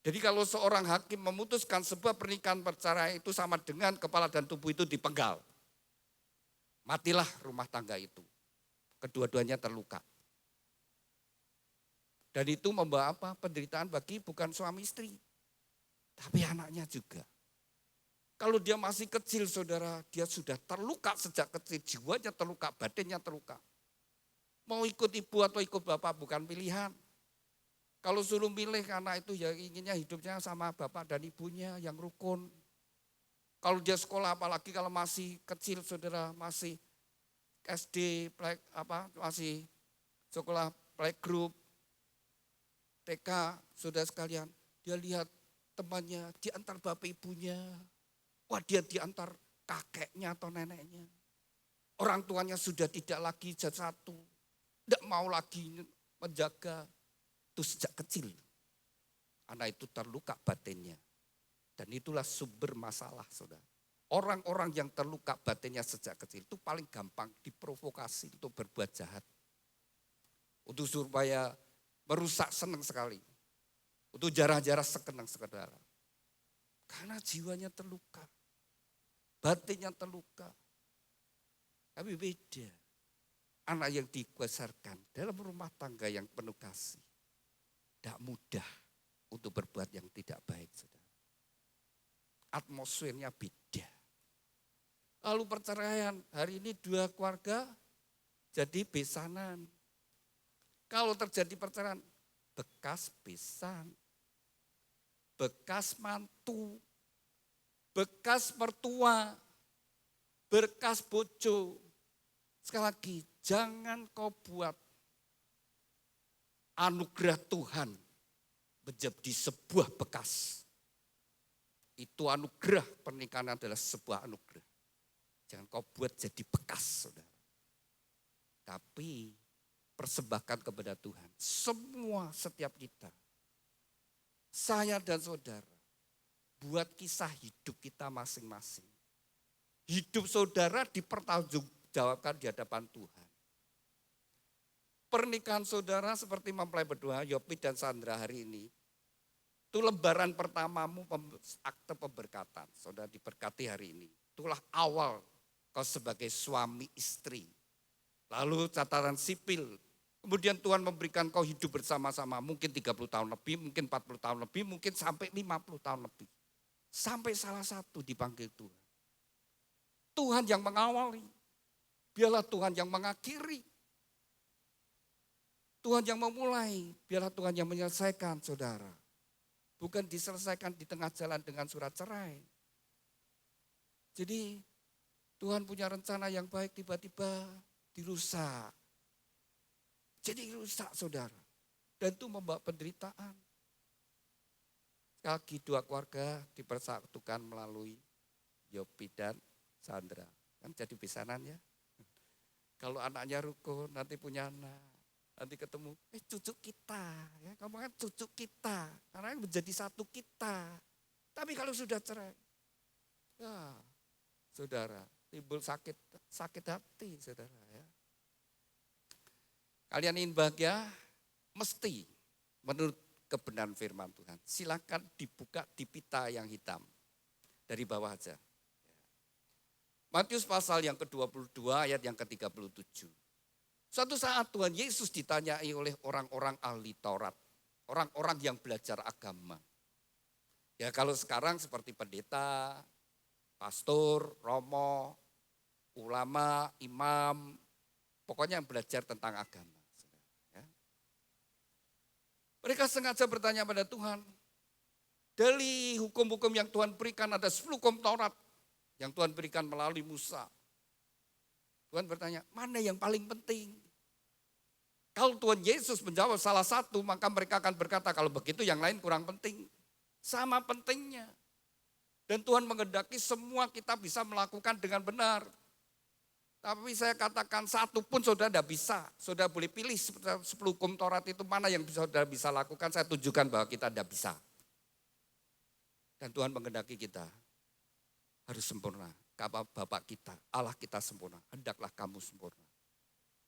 Jadi kalau seorang hakim memutuskan sebuah pernikahan perceraian itu sama dengan kepala dan tubuh itu dipenggal. Matilah rumah tangga itu. Kedua-duanya terluka. Dan itu membawa apa? Penderitaan bagi bukan suami istri. Tapi anaknya juga. Kalau dia masih kecil saudara, dia sudah terluka sejak kecil. Jiwanya terluka, badannya terluka. Mau ikut ibu atau ikut bapak bukan pilihan. Kalau suruh milih anak itu ya inginnya hidupnya sama bapak dan ibunya yang rukun. Kalau dia sekolah apalagi kalau masih kecil saudara, masih SD, masih sekolah playgroup, TK, saudara sekalian, dia lihat temannya diantar bapak ibunya, wah dia diantar kakeknya atau neneknya. Orang tuanya sudah tidak lagi jadi satu, tidak mau lagi menjaga, itu sejak kecil. Anak itu terluka batinnya. Dan itulah sumber masalah saudara. Orang-orang yang terluka batinnya sejak kecil itu paling gampang diprovokasi untuk berbuat jahat. Untuk supaya merusak senang sekali. Untuk jarah-jarah sekenang saudara. Karena jiwanya terluka. Batinnya terluka. Tapi beda. Anak yang dibesarkan dalam rumah tangga yang penuh kasih. Tidak mudah untuk berbuat yang tidak baik saudara. Atmosfernya beda. Lalu perceraian, hari ini 2 keluarga jadi besanan. Kalau terjadi perceraian, bekas besan, bekas mantu, bekas mertua, bekas bojo. Sekali lagi, jangan kau buat anugerah Tuhan menjadi sebuah bekas. Itu anugerah, pernikahan adalah sebuah anugerah. Jangan kau buat jadi bekas, saudara. Tapi persembahkan kepada Tuhan. Semua setiap kita. Saya dan saudara. Buat kisah hidup kita masing-masing. Hidup saudara dipertanggungjawabkan di hadapan Tuhan. Pernikahan saudara seperti mempelai berdua, Yopi dan Sandra hari ini. Itu lembaran pertamamu akte pemberkatan. Saudara diberkati hari ini. Itulah awal kau sebagai suami istri. Lalu catatan sipil. Kemudian Tuhan memberikan kau hidup bersama-sama. Mungkin 30 tahun lebih, mungkin 40 tahun lebih, mungkin sampai 50 tahun lebih. Sampai salah satu dipanggil Tuhan. Tuhan yang mengawali. Biarlah Tuhan yang mengakhiri. Tuhan yang memulai. Biarlah Tuhan yang menyelesaikan, saudara. Bukan diselesaikan di tengah jalan dengan surat cerai. Jadi Tuhan punya rencana yang baik tiba-tiba dirusak. Jadi rusak, saudara. Dan itu membawa penderitaan. Sekali lagi dua keluarga dipersatukan melalui Yopi dan Sandra. Kan jadi besanan ya. Kalau anaknya rukun nanti punya anak. Nanti ketemu, cucu kita. Ya, kamu kan cucu kita. Karena menjadi satu kita. Tapi kalau sudah cerai. Ya, saudara, timbul sakit hati, saudara. Ya. Kalian ingin bahagia, mesti menurut kebenaran firman Tuhan. Silakan dibuka di pita yang hitam. Dari bawah aja. Matius pasal yang ke-22 ayat yang ke-37. Suatu saat Tuhan Yesus ditanyai oleh orang-orang ahli Taurat. Orang-orang yang belajar agama. Ya kalau sekarang seperti pendeta, pastor, romo, ulama, imam. Pokoknya yang belajar tentang agama. Ya. Mereka sengaja bertanya pada Tuhan. Dari hukum-hukum yang Tuhan berikan ada 10 hukum Taurat. Yang Tuhan berikan melalui Musa. Tuhan bertanya, mana yang paling penting? Kalau Tuhan Yesus menjawab salah satu, maka mereka akan berkata, kalau begitu yang lain kurang penting. Sama pentingnya. Dan Tuhan menghendaki semua kita bisa melakukan dengan benar. Tapi saya katakan satu pun saudara tidak bisa. Saudara boleh pilih 10 hukum Taurat itu mana yang saudara bisa lakukan. Saya tunjukkan bahwa kita tidak bisa. Dan Tuhan menghendaki kita harus sempurna. Kata Bapak kita, Allah kita sempurna. Hendaklah kamu sempurna.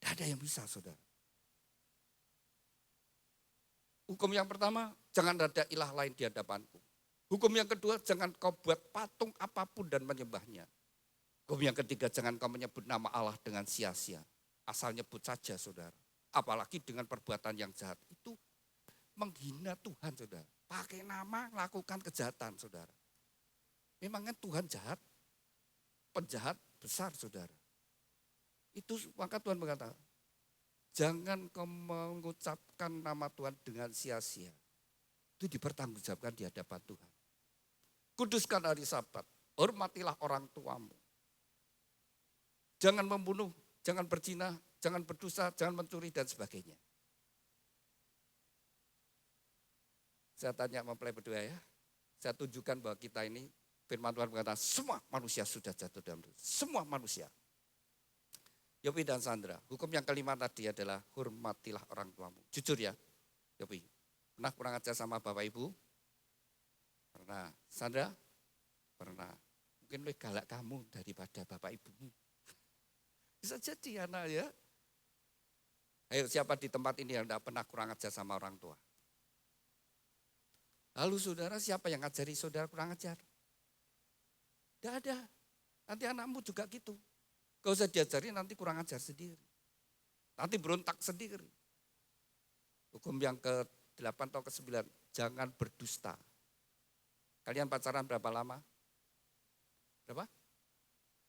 Tidak ada yang bisa, saudara. Hukum yang pertama, jangan ada ilah lain di hadapanku. Hukum yang kedua, jangan kau buat patung apapun dan menyembahnya. Hukum yang ketiga, jangan kau menyebut nama Allah dengan sia-sia. Asal nyebut saja, saudara. Apalagi dengan perbuatan yang jahat. Itu menghina Tuhan, saudara. Pakai nama, lakukan kejahatan, saudara. Memangnya Tuhan jahat? Penjahat besar, saudara. Itu maka Tuhan berkata, jangan kau mengucapkan nama Tuhan dengan sia-sia. Itu dipertanggungjawabkan di hadapan Tuhan. Kuduskan hari Sabat, hormatilah orang tuamu. Jangan membunuh, jangan berzina, jangan berdosa, jangan mencuri dan sebagainya. Saya tanya mempelai berdua ya, saya tunjukkan bahwa kita ini firman Tuhan berkata, semua manusia sudah jatuh dalam dosa. Semua manusia. Yopi dan Sandra, hukum yang kelima tadi adalah hormatilah orang tuamu. Jujur ya, Yopi, pernah kurang ajar sama Bapak Ibu? Pernah. Sandra? Pernah. Mungkin lebih galak kamu daripada Bapak Ibumu. Bisa jadi anak ya. Ayo siapa di tempat ini yang tidak pernah kurang ajar sama orang tua? Lalu saudara, siapa yang ngajari saudara kurang ajar? Tidak ada. Nanti anakmu juga gitu. Gak usah diajari, nanti kurang ajar sendiri. Nanti berontak sendiri. Hukum yang ke-8 atau ke-9, jangan berdusta. Kalian pacaran berapa lama? Berapa?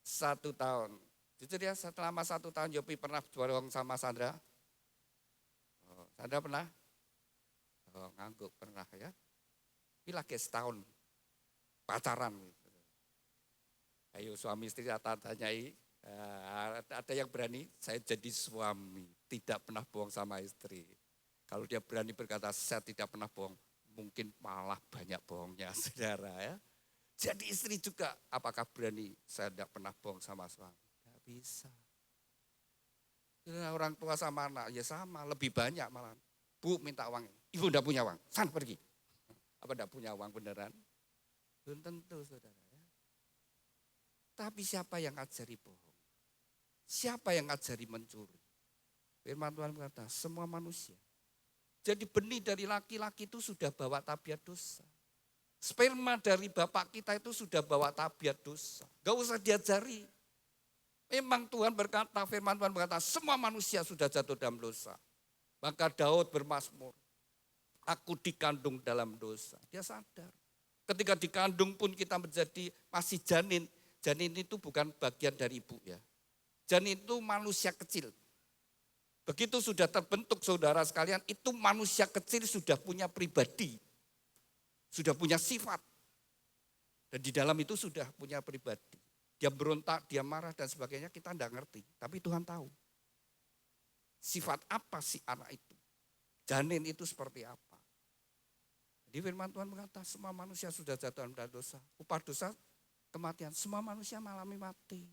1 tahun. Jujur ya, selama 1 tahun Yopi pernah berbohong sama Sandra? Oh, Sandra pernah? Oh, ngangguk pernah ya. Ini lagi setahun pacaran. Ayo suami istri tanyai, ada yang berani, saya jadi suami, tidak pernah bohong sama istri. Kalau dia berani berkata, saya tidak pernah bohong, mungkin malah banyak bohongnya, saudara ya. Jadi istri juga, apakah berani? Saya tidak pernah bohong sama suami. Tidak bisa. Orang tua sama anak, ya sama, lebih banyak malah. Bu minta uang, ibu tidak punya uang, sana pergi. Apa tidak punya uang beneran? Belum tentu saudara. Ya. Tapi siapa yang ngajari bohong? Siapa yang ngajari mencuri? Firman Tuhan berkata, semua manusia. Jadi benih dari laki-laki itu sudah bawa tabiat dosa. Sperma dari bapak kita itu sudah bawa tabiat dosa. Gak usah diajari. Memang Tuhan berkata, firman Tuhan berkata, semua manusia sudah jatuh dalam dosa. Maka Daud bermazmur, aku dikandung dalam dosa. Dia sadar. Ketika dikandung pun kita menjadi masih janin. Janin itu bukan bagian dari ibu ya. Janin itu manusia kecil. Begitu sudah terbentuk saudara sekalian, itu manusia kecil sudah punya pribadi. Sudah punya sifat. Dan di dalam itu sudah punya pribadi. Dia berontak, dia marah dan sebagainya kita tidak ngerti. Tapi Tuhan tahu. Sifat apa si anak itu. Janin itu seperti apa. Jadi firman Tuhan berkata semua manusia sudah jatuh dalam dosa. Upah dosa kematian. Semua manusia mengalami mati.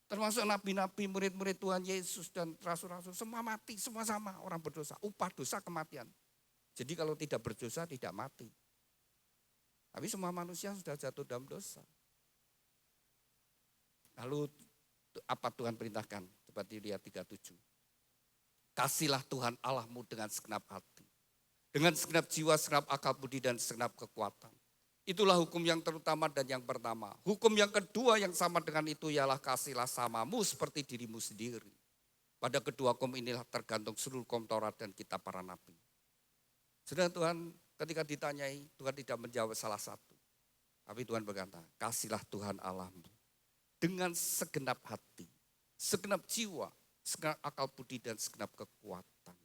Termasuk nabi-nabi, murid-murid Tuhan Yesus dan rasul-rasul. Semua mati, semua sama orang berdosa. Upah dosa kematian. Jadi kalau tidak berdosa tidak mati. Tapi semua manusia sudah jatuh dalam dosa. Lalu apa Tuhan perintahkan? Coba dilihat 37. Kasihlah Tuhan Allahmu dengan segenap hati. Dengan segenap jiwa, segenap akal budi dan segenap kekuatan. Itulah hukum yang terutama dan yang pertama. Hukum yang kedua yang sama dengan itu ialah kasihlah samamu seperti dirimu sendiri. Pada kedua hukum inilah tergantung seluruh hukum Taurat dan kitab para nabi. Sedang Tuhan ketika ditanyai, Tuhan tidak menjawab salah satu. Tapi Tuhan berkata, kasihlah Tuhan Allahmu dengan segenap hati, segenap jiwa, segenap akal budi dan segenap kekuatan.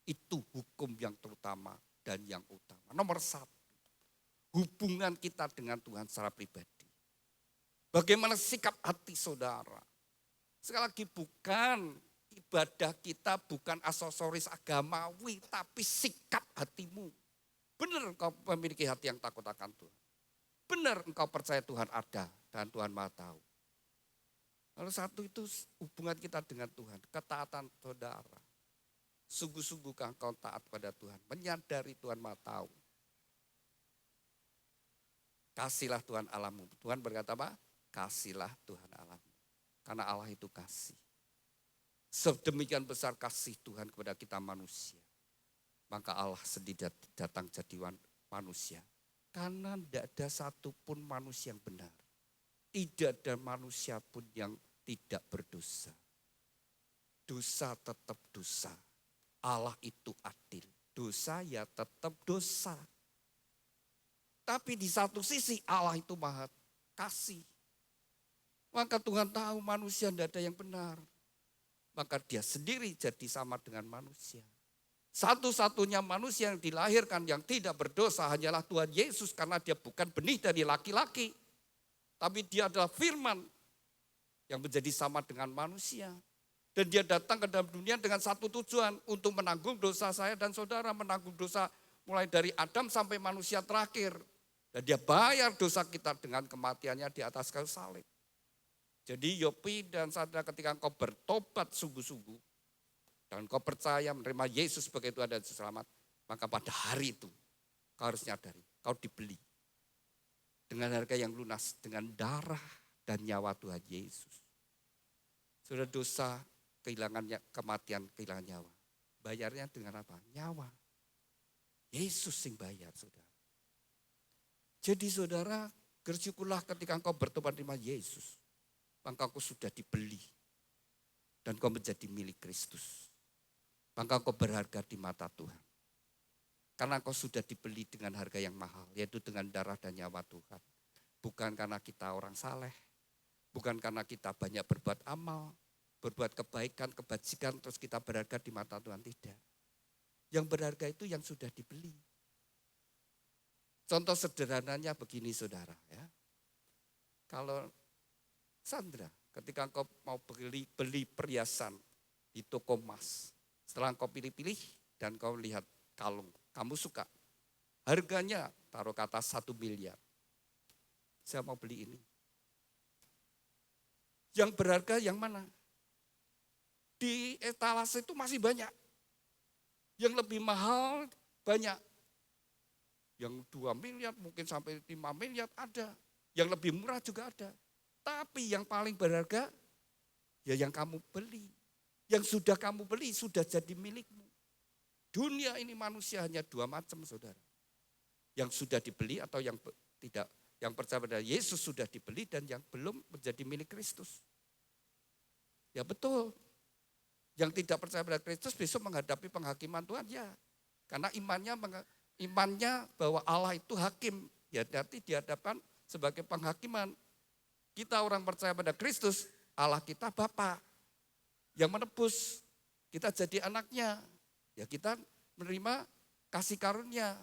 Itu hukum yang terutama dan yang utama. Nomor satu, hubungan kita dengan Tuhan secara pribadi. Bagaimana sikap hati saudara? Sekali lagi bukan ibadah kita, bukan aksesoris agamawi, tapi sikap hatimu. Benar engkau memiliki hati yang takut akan Tuhan. Benar engkau percaya Tuhan ada dan Tuhan Maha tahu. Lalu satu itu hubungan kita dengan Tuhan, ketaatan saudara. Sungguh-sungguhkah engkau taat pada Tuhan, menyadari Tuhan Maha tahu. Kasihlah Tuhan Allahmu. Tuhan berkata apa? Kasihlah Tuhan Allahmu. Karena Allah itu kasih. Sedemikian besar kasih Tuhan kepada kita manusia. Maka Allah sendiri datang jadi manusia. Karena tidak ada satupun manusia yang benar. Tidak ada manusia pun yang tidak berdosa. Dosa tetap dosa. Allah itu adil. Dosa ya tetap dosa. Tapi di satu sisi Allah itu maha kasih. Maka Tuhan tahu manusia tidak ada yang benar. Maka dia sendiri jadi sama dengan manusia. Satu-satunya manusia yang dilahirkan yang tidak berdosa hanyalah Tuhan Yesus. Karena dia bukan benih dari laki-laki. Tapi dia adalah firman yang menjadi sama dengan manusia. Dan dia datang ke dalam dunia dengan satu tujuan. Untuk menanggung dosa saya dan saudara. Menanggung dosa mulai dari Adam sampai manusia terakhir. Dan dia bayar dosa kita dengan kematiannya di atas kayu salib. Jadi Yopi dan saudara ketika engkau bertobat sungguh-sungguh. Dan engkau percaya menerima Yesus sebagai Tuhan dan Juru Selamat. Maka pada hari itu kau harus nyadari. Kau dibeli. Dengan harga yang lunas. Dengan darah dan nyawa Tuhan Yesus. Sudah dosa, kehilangan kematian, kehilangan nyawa. Bayarnya dengan apa? Nyawa. Yesus yang bayar saudara. Jadi saudara, bersyukurlah ketika engkau bertobat menerima Yesus. Maka engkau sudah dibeli. Dan engkau menjadi milik Kristus. Maka engkau berharga di mata Tuhan. Karena engkau sudah dibeli dengan harga yang mahal. Yaitu dengan darah dan nyawa Tuhan. Bukan karena kita orang saleh. Bukan karena kita banyak berbuat amal. Berbuat kebaikan, kebajikan. Terus kita berharga di mata Tuhan. Tidak. Yang berharga itu yang sudah dibeli. Contoh sederhananya begini saudara. Ya. Kalau Sandra, ketika engkau mau beli perhiasan di toko emas. Setelah engkau pilih-pilih dan engkau lihat kalung. Kamu suka. Harganya taruh kata 1 miliar. saya mau beli ini. Yang berharga yang mana? Di etalase itu masih banyak. Yang lebih mahal banyak. Yang 2 miliar mungkin sampai 5 miliar ada. Yang lebih murah juga ada. Tapi yang paling berharga ya yang kamu beli. Yang sudah kamu beli sudah jadi milikmu. Dunia ini manusia hanya 2 macam, saudara. Yang sudah dibeli atau yang tidak. Yang percaya pada Yesus sudah dibeli dan yang belum menjadi milik Kristus. Ya betul. Yang tidak percaya pada Kristus besok menghadapi penghakiman Tuhan, ya. Karena imannya bahwa Allah itu hakim. Ya nanti di hadapan sebagai penghakiman. Kita orang percaya pada Kristus, Allah kita Bapa yang menebus. Kita jadi anaknya. Ya kita menerima kasih karunia,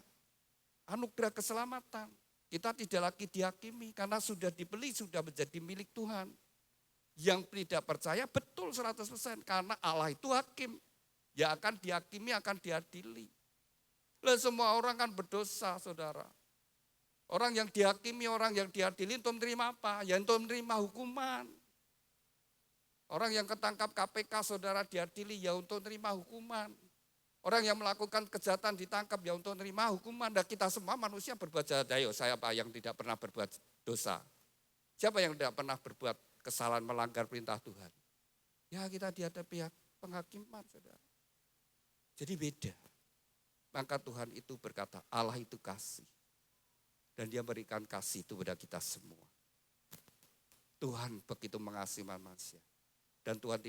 anugerah keselamatan. Kita tidak lagi dihakimi karena sudah dibeli, sudah menjadi milik Tuhan. Yang tidak percaya betul 100% karena Allah itu hakim. Ya akan dihakimi, akan diadili. Lah semua orang kan berdosa, saudara. Orang yang dihakimi, orang yang diadili untuk menerima apa? Ya untuk menerima hukuman. Orang yang ketangkap KPK, saudara, diadili ya untuk menerima hukuman. Orang yang melakukan kejahatan ditangkap ya untuk menerima hukuman. Dan kita semua manusia berbuat jahat. Ayo, saya apa yang tidak pernah berbuat dosa? Siapa yang tidak pernah berbuat kesalahan melanggar perintah Tuhan? Ya kita dihadapi pihak penghakiman, saudara. Jadi beda. Maka Tuhan itu berkata, Allah itu kasih. Dan dia berikan kasih itu pada kita semua. Tuhan begitu mengasihi manusia. Dan Tuhan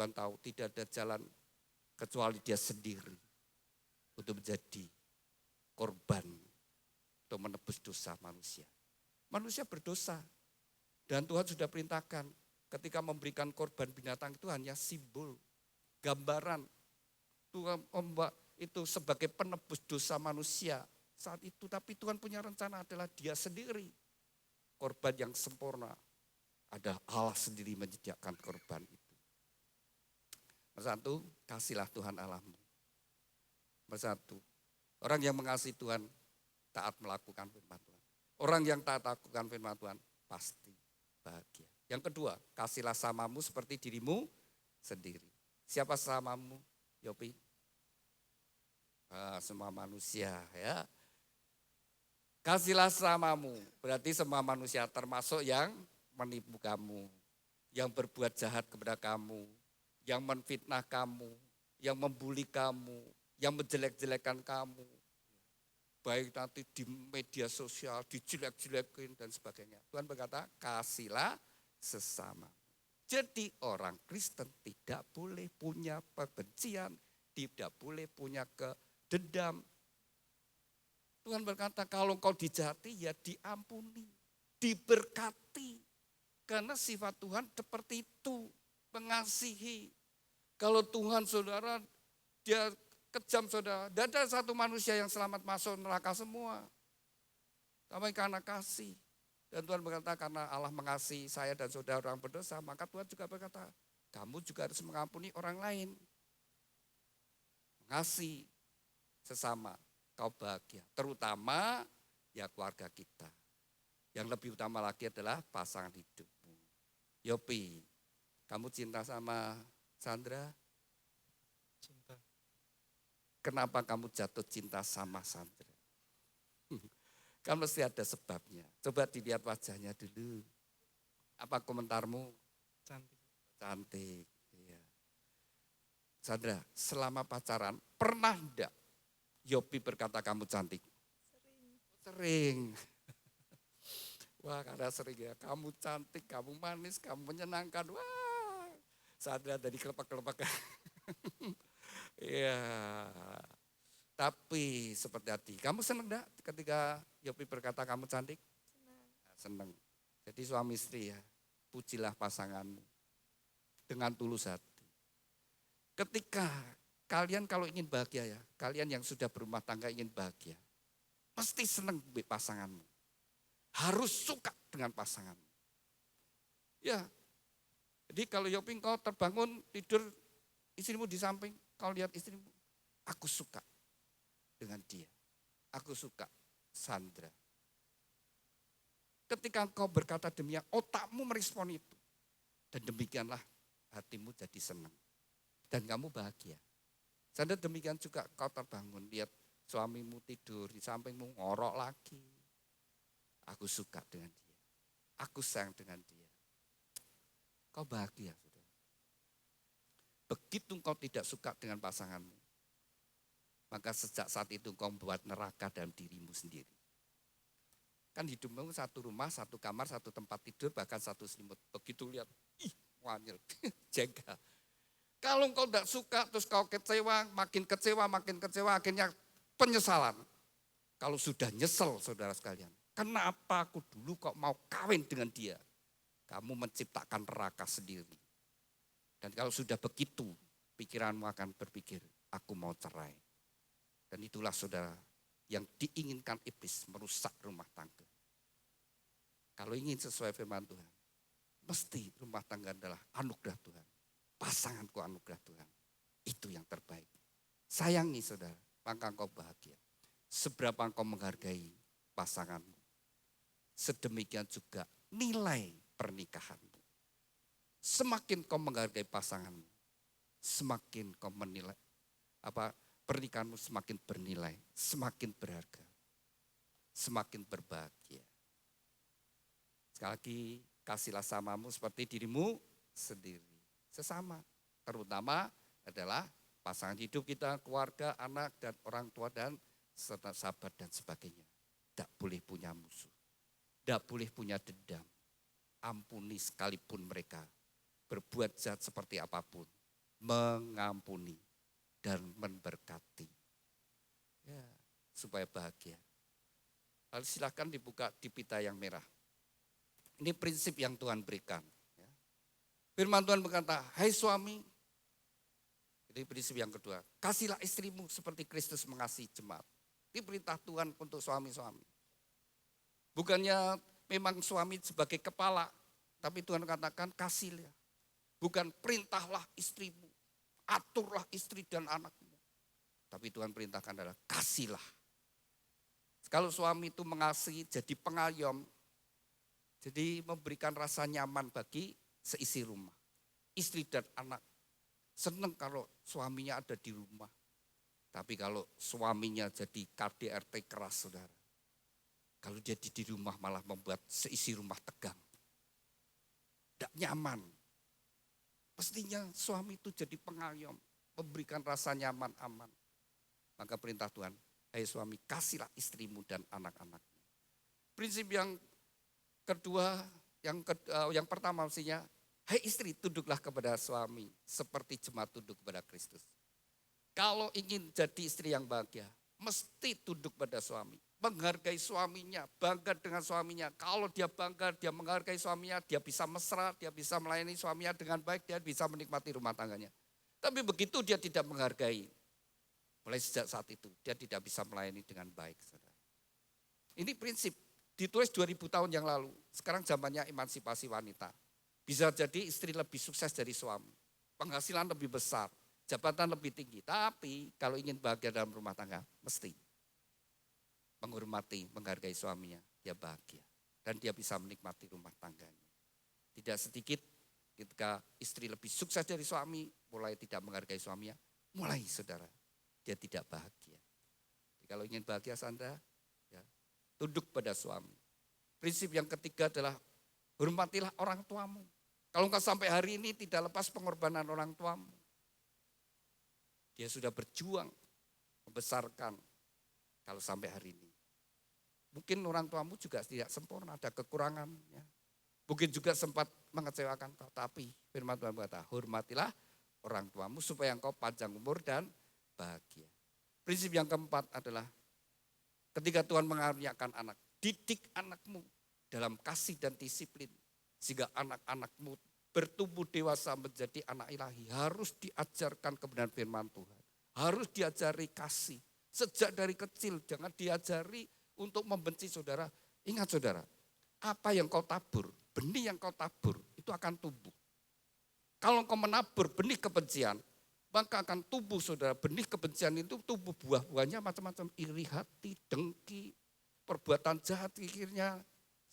tahu tidak ada jalan kecuali dia sendiri untuk menjadi korban untuk menebus dosa manusia. Manusia berdosa dan Tuhan sudah perintahkan ketika memberikan korban binatang itu hanya simbol, gambaran. Tuhan itu sebagai penebus dosa manusia saat itu. Tapi Tuhan punya rencana adalah dia sendiri. Korban yang sempurna adalah Allah sendiri menyediakan korban itu. Nomor 1, kasihlah Tuhan Allahmu. Nomor 1, orang yang mengasihi Tuhan taat melakukan firman Tuhan. Orang yang taat melakukan firman Tuhan pasti bahagia. Yang kedua, kasihlah samamu seperti dirimu sendiri. Siapa samamu, Yopi? Semua manusia, ya. Kasihlah samamu, berarti semua manusia termasuk yang menipu kamu, yang berbuat jahat kepada kamu, yang menfitnah kamu, yang membuli kamu, yang menjelek-jelekan kamu. Baik nanti di media sosial, dijelek-jelekin dan sebagainya. Tuhan berkata, kasihlah sesama. Jadi orang Kristen tidak boleh punya kebencian, tidak boleh punya dendam. Tuhan berkata, kalau kau dijahati ya diampuni, diberkati. Karena sifat Tuhan seperti itu, mengasihi. Kalau Tuhan saudara, dia kejam saudara. Tidak ada satu manusia yang selamat masuk neraka semua. Tapi karena kasih. Dan Tuhan berkata karena Allah mengasihi saya dan saudara orang berdosa, maka Tuhan juga berkata, kamu juga harus mengampuni orang lain. Mengasihi sesama, kau bahagia. Terutama ya keluarga kita. Yang lebih utama lagi adalah pasangan hidupmu. Yopi, kamu cinta sama Sandra? Cinta. Kenapa kamu jatuh cinta sama Sandra? Kan mesti ada sebabnya. Coba dilihat wajahnya dulu. Apa komentarmu? Cantik. Cantik. Iya. Sandra, selama pacaran pernah enggak Yopi berkata kamu cantik? Sering. Wah karena sering ya, kamu cantik, kamu manis, kamu menyenangkan. Wah, Sandra tadi kelepak-kelepak. Iya. Tapi seperti hati, kamu senang enggak ketika Yopi berkata kamu cantik? Senang. Jadi suami istri ya, pujilah pasanganmu dengan tulus hati. Ketika kalian kalau ingin bahagia ya, kalian yang sudah berumah tangga ingin bahagia, pasti senang pasanganmu. Harus suka dengan pasanganmu. Ya, jadi kalau Yopi kau terbangun tidur, istrimu di samping, kau lihat istrimu, aku suka dengan dia. Aku suka Sandra. ketika engkau berkata demikian, otakmu merespon itu. Dan demikianlah hatimu jadi senang. Dan kamu bahagia. Sadar demikian juga kau terbangun, lihat suamimu tidur di sampingmu ngorok lagi. Aku suka dengan dia. Aku sayang dengan dia. Kau bahagia, saudara. Begitu kau tidak suka dengan pasanganmu, maka sejak saat itu kau membuat neraka dalam dirimu sendiri. Kan hidupmu satu rumah, satu kamar, satu tempat tidur, bahkan satu selimut. Begitu lihat, ih wanyel, jengkel. Kalau kau tidak suka, terus kau kecewa, makin kecewa, akhirnya penyesalan. Kalau sudah nyesel saudara sekalian, kenapa aku dulu kok mau kawin dengan dia? Kamu menciptakan neraka sendiri. Dan kalau sudah begitu, pikiranmu akan berpikir, aku mau cerai. Dan itulah saudara, yang diinginkan iblis merusak rumah tangga. Kalau ingin sesuai firman Tuhan, mesti rumah tangga adalah anugerah Tuhan. Pasanganku anugerah Tuhan. Itu yang terbaik. Sayangi saudara, maka engkau bahagia. Seberapa engkau menghargai pasanganmu, sedemikian juga nilai pernikahanmu. Semakin kau menghargai pasanganmu, semakin kau menilai pernikahanmu semakin bernilai, semakin berharga, semakin berbahagia. Sekali lagi, kasihlah samamu seperti dirimu sendiri. Sesama, terutama adalah pasangan hidup kita, keluarga, anak, dan orang tua, dan serta sahabat dan sebagainya. Tidak boleh punya musuh, tidak boleh punya dendam. Ampuni sekalipun mereka berbuat jahat seperti apapun, mengampuni dan memberkati, ya, supaya bahagia. Lalu silakan dibuka di pita yang merah. Ini prinsip yang Tuhan berikan. Ya. Firman Tuhan berkata, hai suami, ini prinsip yang kedua, kasihlah istrimu seperti Kristus mengasihi jemaat. Ini perintah Tuhan untuk suami-suami. Bukannya memang suami sebagai kepala, tapi Tuhan katakan kasihlah. Bukan perintahlah istrimu, aturlah istri dan anakmu. Tapi Tuhan perintahkan adalah kasihlah. Kalau suami itu mengasihi jadi pengayom, jadi memberikan rasa nyaman bagi seisi rumah. Istri dan anak senang kalau suaminya ada di rumah. Tapi kalau suaminya jadi KDRT keras saudara. Kalau dia di rumah malah membuat seisi rumah tegang. Tidak nyaman. Pastinya suami itu jadi pengayom, memberikan rasa nyaman, aman. Maka perintah Tuhan, hai suami kasihlah istrimu dan anak-anakmu. Prinsip yang kedua, yang pertama mestinya, hai istri tunduklah kepada suami seperti jemaat tunduk kepada Kristus. Kalau ingin jadi istri yang bahagia, mesti tunduk pada suami. Menghargai suaminya, bangga dengan suaminya. Kalau dia bangga, dia menghargai suaminya, dia bisa mesra, dia bisa melayani suaminya dengan baik, dia bisa menikmati rumah tangganya. Tapi begitu dia tidak menghargai, mulai sejak saat itu dia tidak bisa melayani dengan baik. Saudara. Ini prinsip, ditulis 2000 tahun yang lalu, sekarang zamannya emansipasi wanita. Bisa jadi istri lebih sukses dari suami, penghasilan lebih besar, jabatan lebih tinggi. Tapi kalau ingin bahagia dalam rumah tangga, mesti menghormati, menghargai suaminya, dia bahagia. Dan dia bisa menikmati rumah tangganya. Tidak sedikit ketika istri lebih sukses dari suami, mulai tidak menghargai suaminya, mulai saudara, dia tidak bahagia. Jadi kalau ingin bahagia Sandra, ya, tunduk pada suami. Prinsip yang ketiga adalah hormatilah orang tuamu. Kalau engkau sampai hari ini tidak lepas pengorbanan orang tuamu. Dia sudah berjuang, membesarkan kalau sampai hari ini. Mungkin orang tuamu juga tidak sempurna, ada kekurangan. Ya. Mungkin juga sempat mengecewakan kau. Tapi firman Tuhan berkata, hormatilah orang tuamu supaya engkau panjang umur dan bahagia. Prinsip yang keempat adalah ketika Tuhan mengaruniakan anak, didik anakmu dalam kasih dan disiplin. Sehingga anak-anakmu bertumbuh dewasa menjadi anak ilahi. Harus diajarkan kebenaran firman Tuhan. Harus diajari kasih. Sejak dari kecil jangan diajari untuk membenci saudara. Ingat saudara, apa yang kau tabur, benih yang kau tabur itu akan tumbuh. Kalau kau menabur benih kebencian, maka akan tumbuh saudara. Benih kebencian itu tumbuh buah-buahnya macam-macam. Iri hati, dengki, perbuatan jahat pikirnya,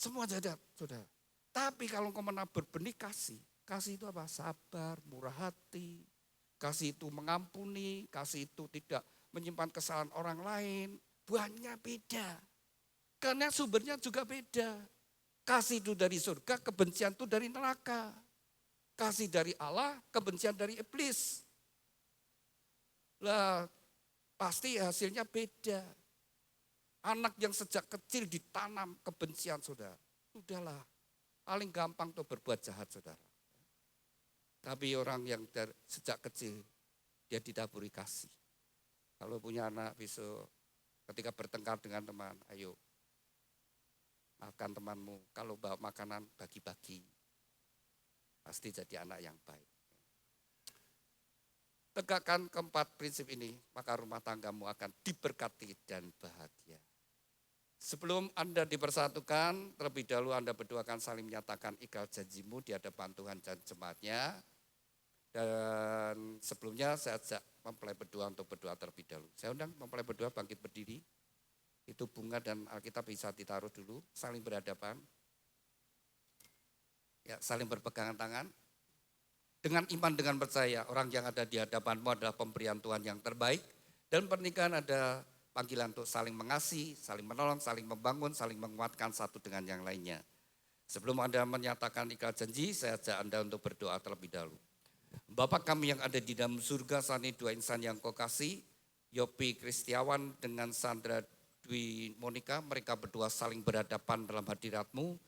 Semua jadat, saudara. Tapi kalau engkau menabur benih kasih, kasih itu apa? Sabar, murah hati, kasih itu mengampuni, kasih itu tidak menyimpan kesalahan orang lain. Buahnya beda. Karena sumbernya juga beda. Kasih itu dari surga, kebencian itu dari neraka. Kasih dari Allah, kebencian dari iblis. Lah, pasti hasilnya beda. Anak yang sejak kecil ditanam kebencian, saudara. Sudahlah, paling gampang tuh berbuat jahat, saudara. Tapi orang yang sejak kecil, dia ditaburi kasih. Kalau punya anak besok, ketika bertengkar dengan teman, ayo makan temanmu. Kalau bawa makanan, bagi-bagi. Pasti jadi anak yang baik. Tegakkan keempat prinsip ini, maka rumah tanggamu akan diberkati dan bahagia. Sebelum Anda dipersatukan, terlebih dahulu Anda berdua akan saling menyatakan ikrar janjimu di hadapan Tuhan dan jemaatnya. Dan sebelumnya saya ajak mempelai berdua untuk berdoa terlebih dahulu. Saya undang mempelai berdua bangkit berdiri. Itu bunga dan Alkitab bisa ditaruh dulu, saling berhadapan. Ya, saling berpegangan tangan. Dengan iman, dengan percaya, orang yang ada di hadapanmu adalah pemberian Tuhan yang terbaik. Dan pernikahan ada panggilan untuk saling mengasihi, saling menolong, saling membangun, saling menguatkan satu dengan yang lainnya. Sebelum Anda menyatakan ikrar janji, saya ajak Anda untuk berdoa terlebih dahulu. Bapa kami yang ada di dalam surga, saat ini dua insan yang kau kasih, Yopi Kristiawan dengan Sandra Dwi Monika, mereka berdua saling berhadapan dalam hadirat-Mu.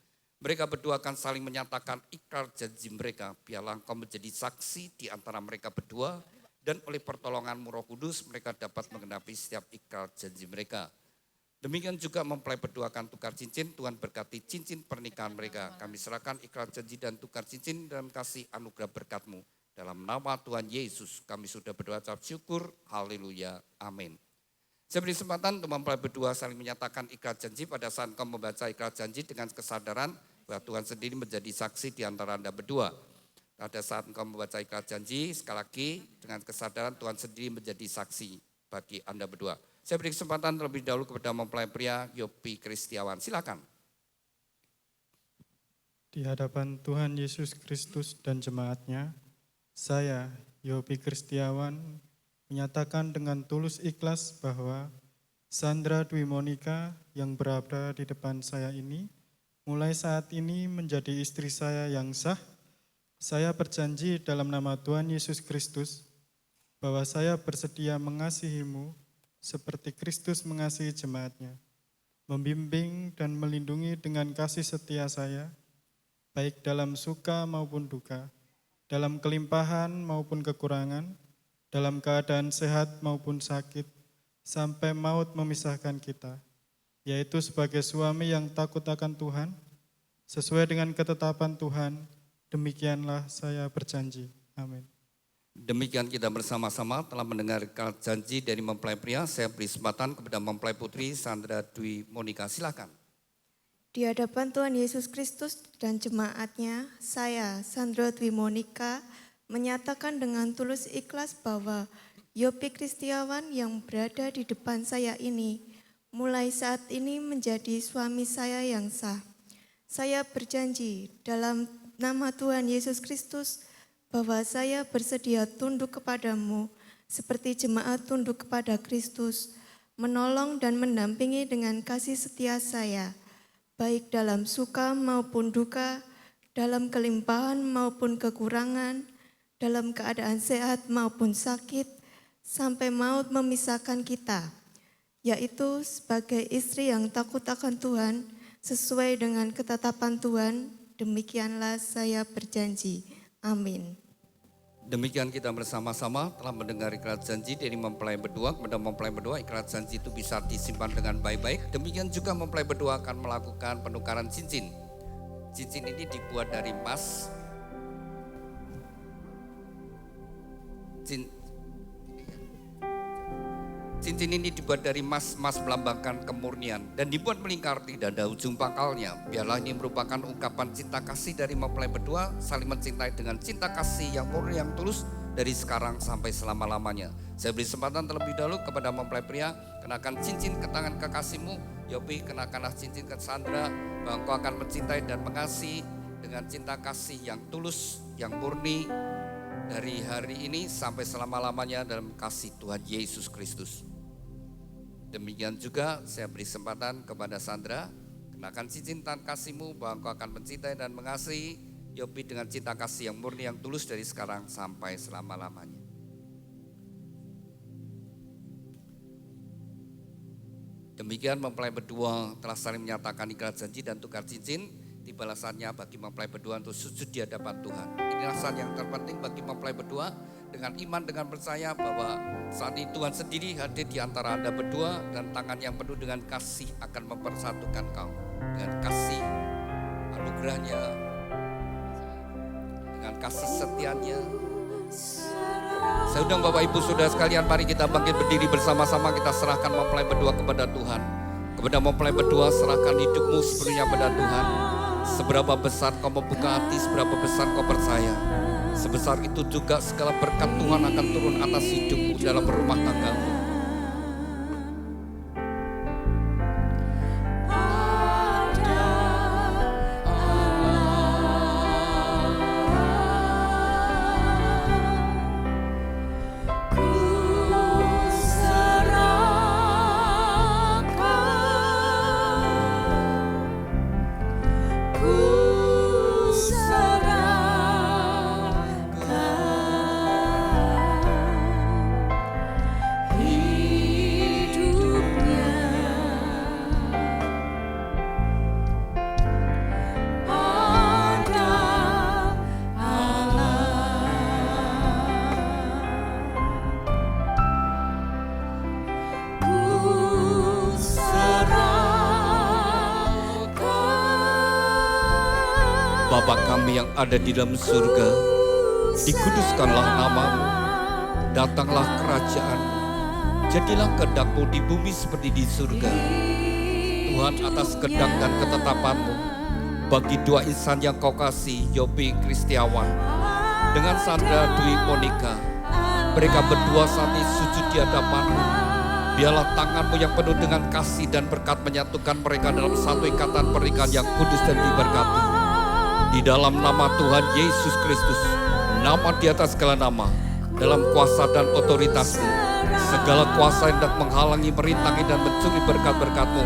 Mereka berdua akan saling menyatakan ikrar janji mereka. Biarlah Engkau menjadi saksi di antara mereka berdua. Dan oleh pertolongan-Mu Roh Kudus mereka dapat menggenapi setiap ikrar janji mereka. Demikian juga mempelai berdua akan tukar cincin. Tuhan berkati cincin pernikahan mereka. Kami serahkan ikrar janji dan tukar cincin dan kasih anugerah berkat-Mu. Dalam nama Tuhan Yesus kami sudah berdoa ucap syukur. Haleluya. Amin. Saya beri kesempatan untuk mempelai berdua saling menyatakan ikrar janji pada saat kau membaca ikrar janji dengan kesadaran bahwa Tuhan sendiri menjadi saksi di antara Anda berdua. Pada saat engkau membaca ikrar janji, sekali lagi dengan kesadaran Tuhan sendiri menjadi saksi bagi Anda berdua. Saya beri kesempatan terlebih dahulu kepada mempelai pria Yopi Kristiawan. Silakan. Di hadapan Tuhan Yesus Kristus dan jemaatnya, saya, Yopi Kristiawan, menyatakan dengan tulus ikhlas bahwa Sandra Dwi Monika yang berada di depan saya ini, mulai saat ini menjadi istri saya yang sah. Saya berjanji dalam nama Tuhan Yesus Kristus bahwa saya bersedia mengasihimu seperti Kristus mengasihi jemaatnya, membimbing dan melindungi dengan kasih setia saya, baik dalam suka maupun duka, dalam kelimpahan maupun kekurangan, dalam keadaan sehat maupun sakit, sampai maut memisahkan kita, yaitu sebagai suami yang takut akan Tuhan, sesuai dengan ketetapan Tuhan. Demikianlah saya berjanji. Amin. Demikian kita bersama-sama telah mendengar ikrar janji dari mempelai pria. Saya beri kesempatan kepada mempelai putri Sandra Dwi Monika. Silakan. Di hadapan Tuhan Yesus Kristus dan jemaatnya, saya, Sandra Dwi Monika, menyatakan dengan tulus ikhlas bahwa Yopi Kristiawan yang berada di depan saya ini, mulai saat ini menjadi suami saya yang sah. Saya berjanji dalam nama Tuhan Yesus Kristus bahwa saya bersedia tunduk kepadamu seperti jemaat tunduk kepada Kristus, menolong dan mendampingi dengan kasih setia saya, baik dalam suka maupun duka, dalam kelimpahan maupun kekurangan, dalam keadaan sehat maupun sakit, sampai maut memisahkan kita, yaitu sebagai istri yang takut akan Tuhan, sesuai dengan ketetapan Tuhan. Demikianlah saya berjanji. Amin. Demikian kita bersama-sama telah mendengar ikrar janji dari mempelai berdua kepada mempelai berdua. Ikrar janji itu bisa disimpan dengan baik-baik. Demikian juga mempelai berdua akan melakukan penukaran cincin. Cincin ini dibuat dari emas. Cincin ini dibuat dari emas melambangkan kemurnian dan dibuat melingkar tidak ada ujung pangkalnya. Biarlah ini merupakan ungkapan cinta kasih dari mempelai berdua, saling mencintai dengan cinta kasih yang murni, yang tulus dari sekarang sampai selama-lamanya. Saya beri kesempatan terlebih dahulu kepada mempelai pria, kenakan cincin ke tangan kekasihmu Yopi kenakanlah cincin ke Sandra, bahwa engkau akan mencintai dan mengasihi dengan cinta kasih yang tulus, yang murni dari hari ini sampai selama-lamanya dalam kasih Tuhan Yesus Kristus. Demikian juga saya beri kesempatan kepada Sandra, kenakan cincin tan kasih-Mu bahwa engkau akan mencintai dan mengasihi Yopi dengan cinta kasih yang murni, yang tulus dari sekarang sampai selama-lamanya. Demikian mempelai berdua telah saling menyatakan ikrar janji dan tukar cincin. Tibalah saatnya bagi mempelai berdua untuk sujud di hadapan Tuhan. Inilah saat yang terpenting bagi mempelai berdua, dengan iman, dengan percaya bahwa saat ini Tuhan sendiri hadir di antara Anda berdua, dan tangan yang penuh dengan kasih akan mempersatukan kau dengan kasih anugerahnya, dengan kasih setianya. Saya undang Bapak Ibu Saudara sekalian, mari kita bangkit berdiri bersama-sama, kita serahkan mempelai berdua kepada Tuhan. Kepada mempelai berdua, serahkan hidupmu sepenuhnya pada Tuhan. Seberapa besar kau membuka hati, seberapa besar kau percaya, sebesar itu juga segala berkat Tuhan akan turun atas hidupmu dalam rumah tanggamu. Bapa kami yang ada di dalam surga, dikuduskanlah namamu, datanglah kerajaan-Mu, jadilah kehendak-Mu di bumi seperti di surga. Tuhan, atas kehendak dan ketetapan-Mu, bagi dua insan yang Kau kasih, Yopi Kristiawan dengan Sandra Dwi Monika, mereka berdua saat ini sujud di hadapan-Mu. Biarlah tangan-Mu yang penuh dengan kasih dan berkat menyatukan mereka dalam satu ikatan pernikahan yang kudus dan diberkati. Di dalam nama Tuhan Yesus Kristus, nama di atas segala nama, dalam kuasa dan otoritas-Mu, segala kuasa yang hendak menghalangi, merintangi dan mencuri berkat-berkat-Mu,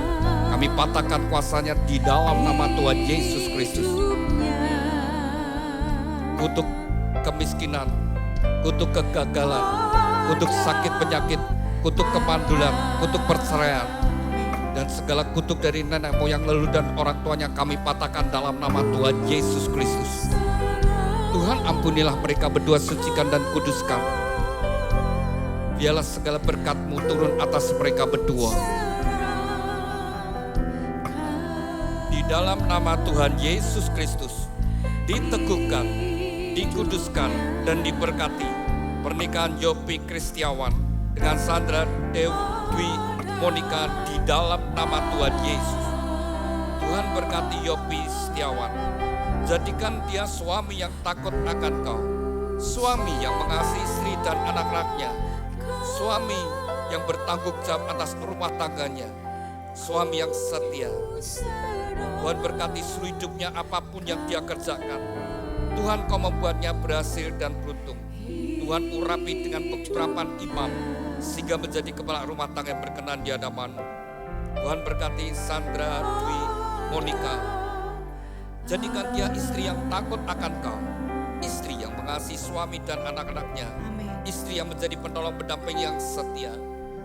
kami patahkan kuasanya di dalam nama Tuhan Yesus Kristus. Kutuk kemiskinan, kutuk kegagalan, kutuk sakit penyakit, kutuk kemandulan, kutuk perceraian, dan segala kutuk dari nenek moyang leluhur dan orang tuanya kami patahkan dalam nama Tuhan Yesus Kristus. Tuhan, ampunilah mereka berdua, sucikan dan kuduskan. Biarlah segala berkat-Mu turun atas mereka berdua. Di dalam nama Tuhan Yesus Kristus, diteguhkan, dikuduskan dan diberkati pernikahan Yopi Kristiawan dengan Sandra Dwi Monika di dalam nama Tuhan Yesus. Tuhan berkati Yopi Setiawan, jadikan dia suami yang takut akan Kau, suami yang mengasihi istri dan anak-anaknya, suami yang bertanggung jawab atas rumah tangganya, suami yang setia. Tuhan berkati seluruh hidupnya, apapun yang dia kerjakan, Tuhan Kau membuatnya berhasil dan beruntung. Tuhan urapi dengan pengharapan imam, sehingga menjadi kepala rumah tangga yang berkenan di hadapan-Mu. Tuhan berkati Sandra Dwi Monika, jadikan dia istri yang takut akan Kau, istri yang mengasihi suami dan anak-anaknya, istri yang menjadi penolong pendamping yang setia.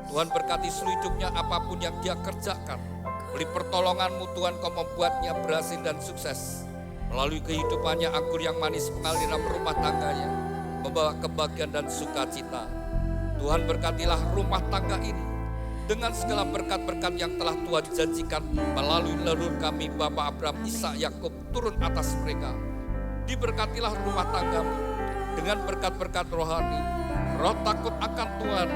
Tuhan berkati seluruh hidupnya, apapun yang dia kerjakan, melalui pertolongan-Mu Tuhan Kau membuatnya berhasil dan sukses. Melalui kehidupannya anggur yang manis mengalir dalam rumah tangganya, membawa kebahagiaan dan sukacita. Tuhan berkatilah rumah tangga ini dengan segala berkat-berkat yang telah Tuhan janjikan melalui leluhur kami Bapak Abraham, Ishak, Yakub turun atas mereka. Diberkatilah rumah tanggamu dengan berkat-berkat rohani, roh takut akan Tuhan,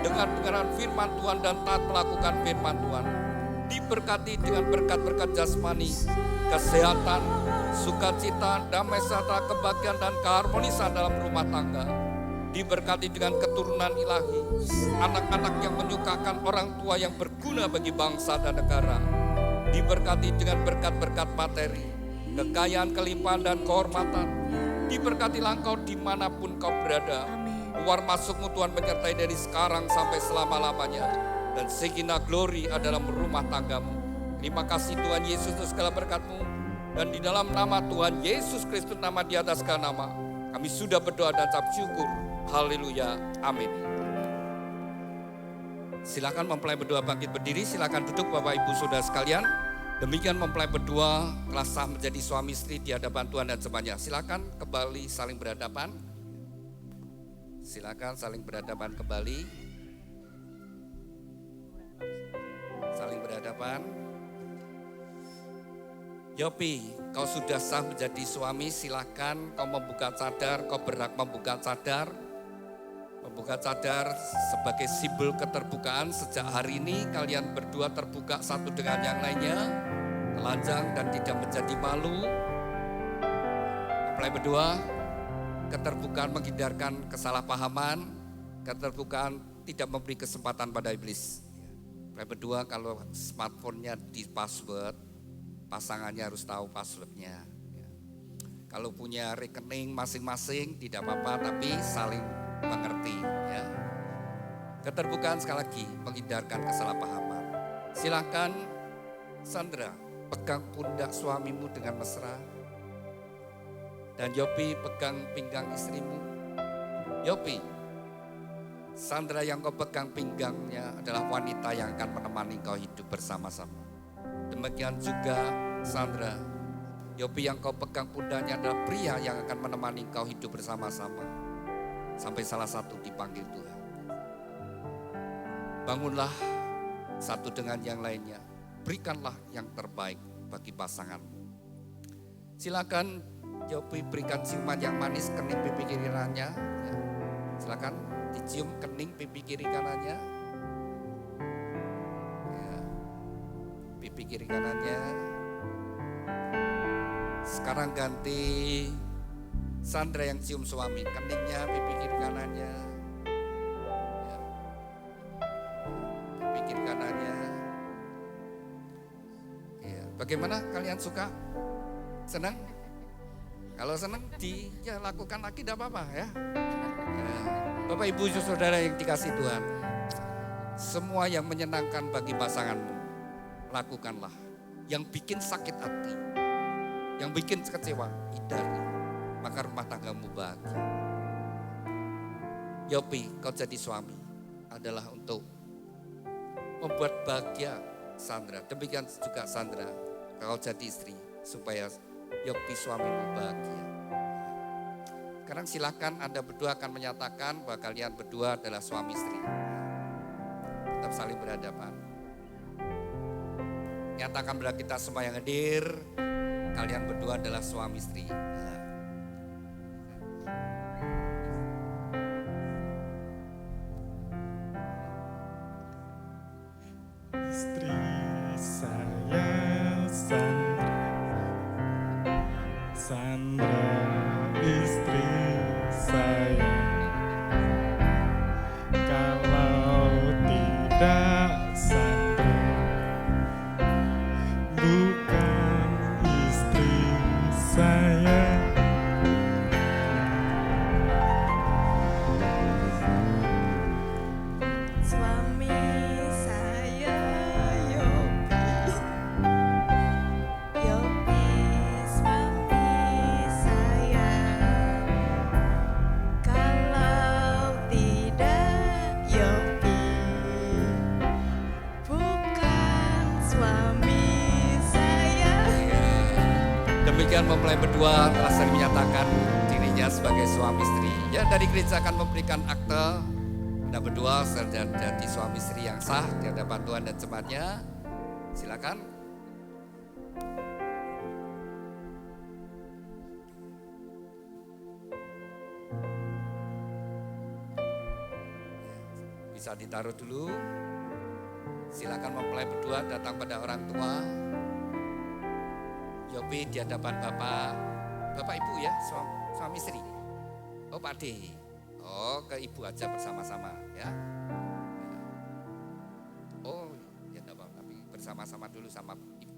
dengan dengaran firman Tuhan dan taat melakukan firman Tuhan. Diberkati dengan berkat-berkat jasmani, kesehatan, sukacita, damai sejahtera, kebahagiaan dan keharmonisan dalam rumah tangga. diberkati dengan keturunan ilahi, anak-anak yang menyukakan orang tua yang berguna bagi bangsa dan negara, diberkati dengan berkat-berkat materi, kekayaan, kelimpahan, dan kehormatan. Diberkatilah engkau dimanapun kau berada. Keluar masukmu Tuhan menyertai dari sekarang sampai selama-lamanya. Dan segenap glory adalah rumah tanggamu. Terima kasih Tuhan Yesus untuk segala berkat-Mu. Dan di dalam nama Tuhan Yesus Kristus, nama di atas segala nama, kami sudah berdoa dan ucap syukur. Haleluya. Amin. Silakan mempelai berdua bangkit berdiri. Silakan duduk Bapak Ibu Saudara sekalian. Demikian mempelai berdua telah sah menjadi suami istri di hadapan Tuhan dan semuanya. Silakan kembali saling berhadapan. Silakan saling berhadapan kembali. Saling berhadapan. Yopi, kau sudah sah menjadi suami, silakan kau membuka cadar, kau berhak membuka cadar. Membuka cadar sebagai simbol keterbukaan. Sejak hari ini kalian berdua terbuka satu dengan yang lainnya, telanjang dan tidak menjadi malu. Mempelai berdua, keterbukaan menghindarkan kesalahpahaman, keterbukaan tidak memberi kesempatan pada iblis. Mempelai berdua, kalau smartphone-nya di password, pasangannya harus tahu passwordnya. Kalau punya rekening masing-masing tidak apa-apa, tapi saling mengerti. Ya. Keterbukaan sekali lagi menghindarkan kesalahpahaman. Silakan Sandra pegang pundak suamimu dengan mesra. Dan Yopi pegang pinggang istrimu. Yopi, Sandra yang kau pegang pinggangnya adalah wanita yang akan menemani kau hidup bersama-sama. Demikian juga Sandra, Yopi yang kau pegang pundaknya adalah pria yang akan menemani kau hidup bersama-sama. Sampai salah satu dipanggil Tuhan. Bangunlah satu dengan yang lainnya. Berikanlah yang terbaik bagi pasanganmu. Silakan Yopi berikan ciuman yang manis kening pipi kiri kanannya. Ya. Silakan dicium kening pipi kiri kanannya. Ya. Pipi kiri kanannya. Sekarang ganti Sandra yang cium suami, keningnya, pipi kiri kanannya. Ya. Pipi kiri kanannya. Ya. Bagaimana kalian suka? Senang? Kalau senang ya lakukan lagi tidak apa-apa ya. Ya. Bapak Ibu Saudara yang dikasih Tuhan, semua yang menyenangkan bagi pasanganmu, lakukanlah. Yang bikin sakit hati, yang bikin kecewa, hindari. Maka rumah tanggamu bahagia. Yopi, kau jadi suami adalah untuk membuat bahagia Sandra. Demikian juga Sandra, kau jadi istri supaya Yopi suamimu bahagia. Sekarang silakan Anda berdua akan menyatakan bahwa kalian berdua adalah suami istri. Tetap saling berhadapan. Nyatakan kepada kita semua yang hadir, kalian berdua adalah suami istri. Istri saya Sandra, Sandra istri saya. Kalau tidak Sandra, bukan istri saya. Suami saya Yopi, Yopi suami saya. Kalau tidak Yopi, bukan suami saya. Demikian mempelai berdua telah sering menyatakan dirinya sebagai suami istri. Ya, dari gereja akan memberikan akte Anda berdua jadi suami istri yang sah di hadapan Tuhan dan jemaatnya. Silakan. Bisa ditaruh dulu. Silakan mempelai berdua datang pada orang tua. Yopi di hadapan Bapak Ibu ya, suami istri. Oh Pak D. Oh, ke ibu aja bersama-sama ya. Oh, ya enggak apa-apa, tapi bersama-sama dulu sama ibu.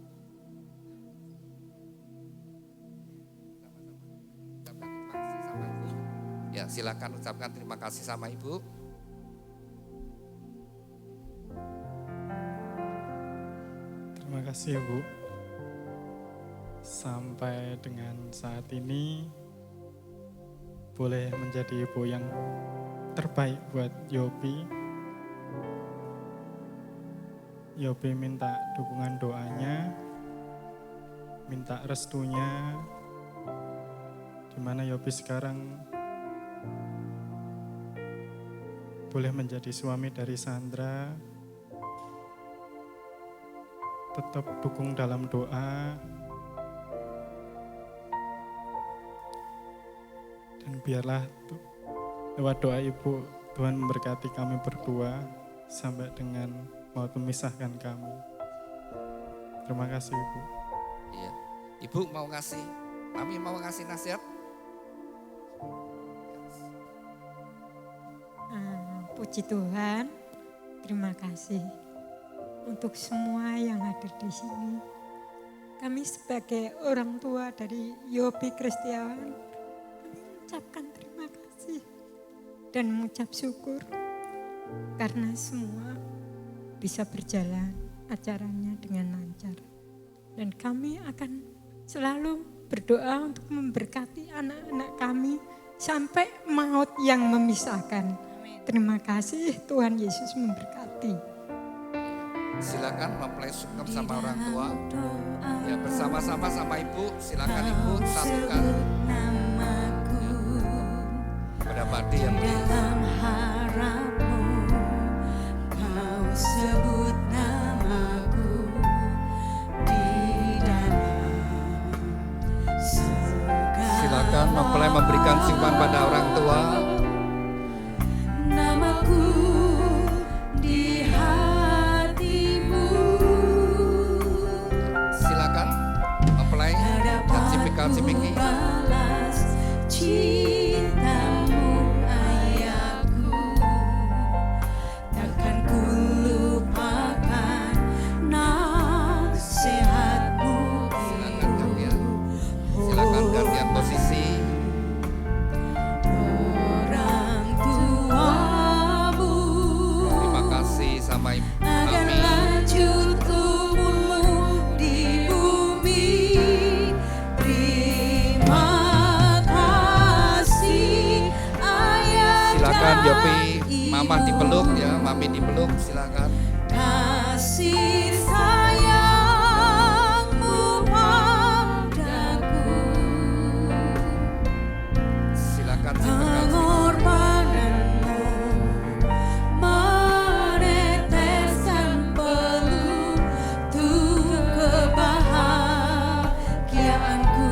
Ucapkan terima kasih sama ibu. Ya, silakan ucapkan terima kasih sama ibu. Terima kasih Bu. Sampai dengan saat ini boleh menjadi ibu yang terbaik buat Yopi. Yopi minta dukungan doanya, minta restunya, di mana Yopi sekarang boleh menjadi suami dari Sandra. Tetap dukung dalam doa, dan biarlah lewat doa Ibu Tuhan memberkati kami berdua sampai dengan mau memisahkan kami. Terima kasih Ibu. Iya. Ibu mau ngasih, kami mau ngasih nasihat. Puji Tuhan, terima kasih untuk semua yang hadir di sini. Kami sebagai orang tua dari Yopi Kristiawan, kami mengucapkan terima kasih dan mengucap syukur karena semua bisa berjalan acaranya dengan lancar. Dan kami akan selalu berdoa untuk memberkati anak-anak kami sampai maut yang memisahkan. Terima kasih, Tuhan Yesus memberkati. Silakan mempelai sungkem sama orang tua. Ya, bersama-sama sama ibu, silakan ibu satukan. Pada Pakde yang dalam harapmu, kau sebut namaku di dalam segala. silakan mempelai memberikan simpan pada orang tua. Namaku di hatimu. Silakan mempelai dan cipika-cipiki. Balas cintamu ayahku, takkan ku lupakan nasihatmu. Silakan gantian. Silakan gantian posisi. Orang tuamu Terima kasih sama ibu agar kami. lanjut umurmu di bumi. Terima kasih ayah. Silakan dan Yopi, mama ibu. dipeluk ya, mami dipeluk, silakan. Kasih sayangmu padaku, Silakan cipika-cipiki. pengorbananmu meneteskan peluh untuk kebahagiaanku.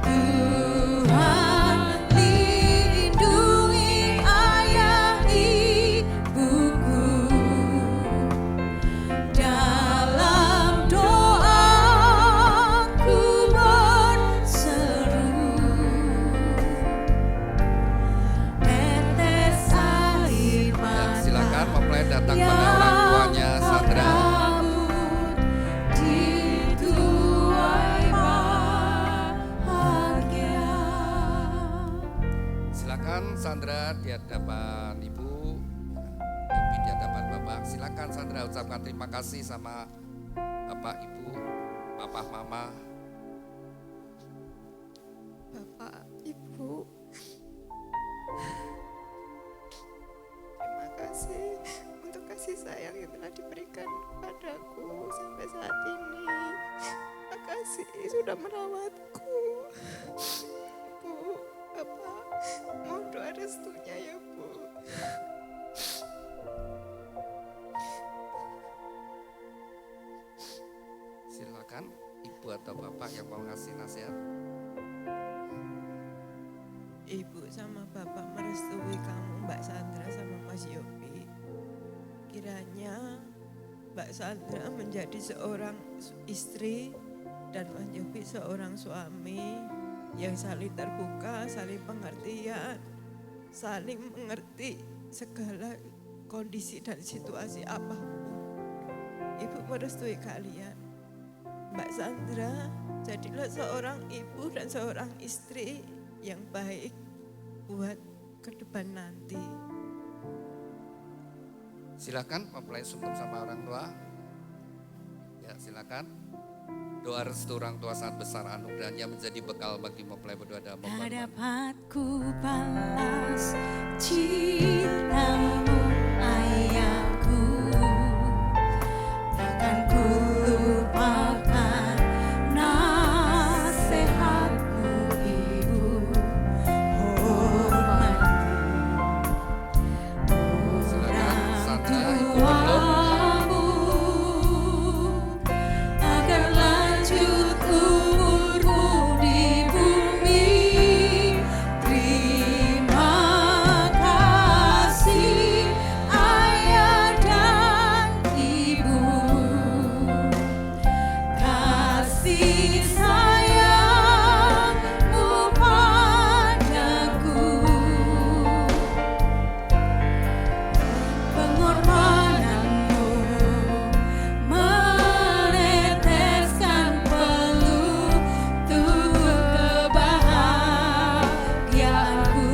Tuhan lindungi ayah ibuku, dalam doaku berseru. Tetes air Ya, mata silakan mempelai datang pada orang tuanya Sandra. dituai bahagia. Silakan Sandra di hadapan ibu, Yopi di hadapan bapak. Silakan Sandra ucapkan terima kasih sama bapak, ibu, papa, mama. Bapak, Ibu, terima kasih untuk kasih sayang yang telah diberikan kepadaku sampai saat ini. Terima kasih sudah merawatku. Bu, Bapak, mau doa restunya ya Bu. Silakan ibu atau bapak yang mau ngasih nasihat. Ibu sama bapak merestui kamu, Mbak Sandra sama Mas Yopi. Kiranya Mbak Sandra menjadi seorang istri dan Mas Yopi seorang suami yang saling terbuka, saling pengertian, saling mengerti segala kondisi dan situasi apapun. Ibu merestui kalian. Mbak Sandra, jadilah seorang ibu dan seorang istri yang baik buat ke depan nanti. Silakan mempelai sungkem sama orang tua. Ya, silakan. Doa restu orang tua sangat besar, anugerahnya menjadi bekal bagi mempelai berdua dalam Tak membangun. dapat ku balas cintamu ayahku, takkan ku lupakan nasihatmu ibu. Hormati Silakan Sandra, Ibu Belum. tuamu agar lanjut umurmu di bumi. Terima kasih ayah dan ibu, kasih sayangmu padaku, pengorbananmu meneteskan peluh untuk kebahagiaanku.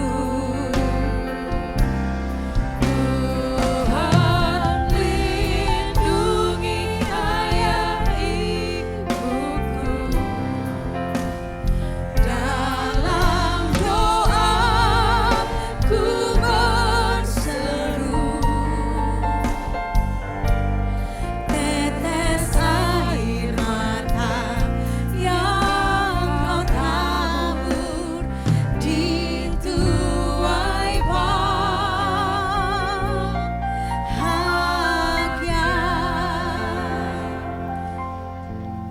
Tuhan lindungi ayah ibuku, dalam doaku berseru, tetes air mata yang kau tabur di tuai bahagia.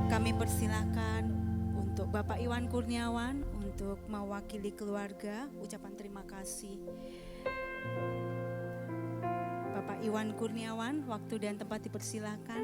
Kami persilakan untuk Bapak Iwan Kurniawan untuk mewakili keluarga ucapan terima kasih. Bapak Iwan Kurniawan, waktu dan tempat dipersilakan.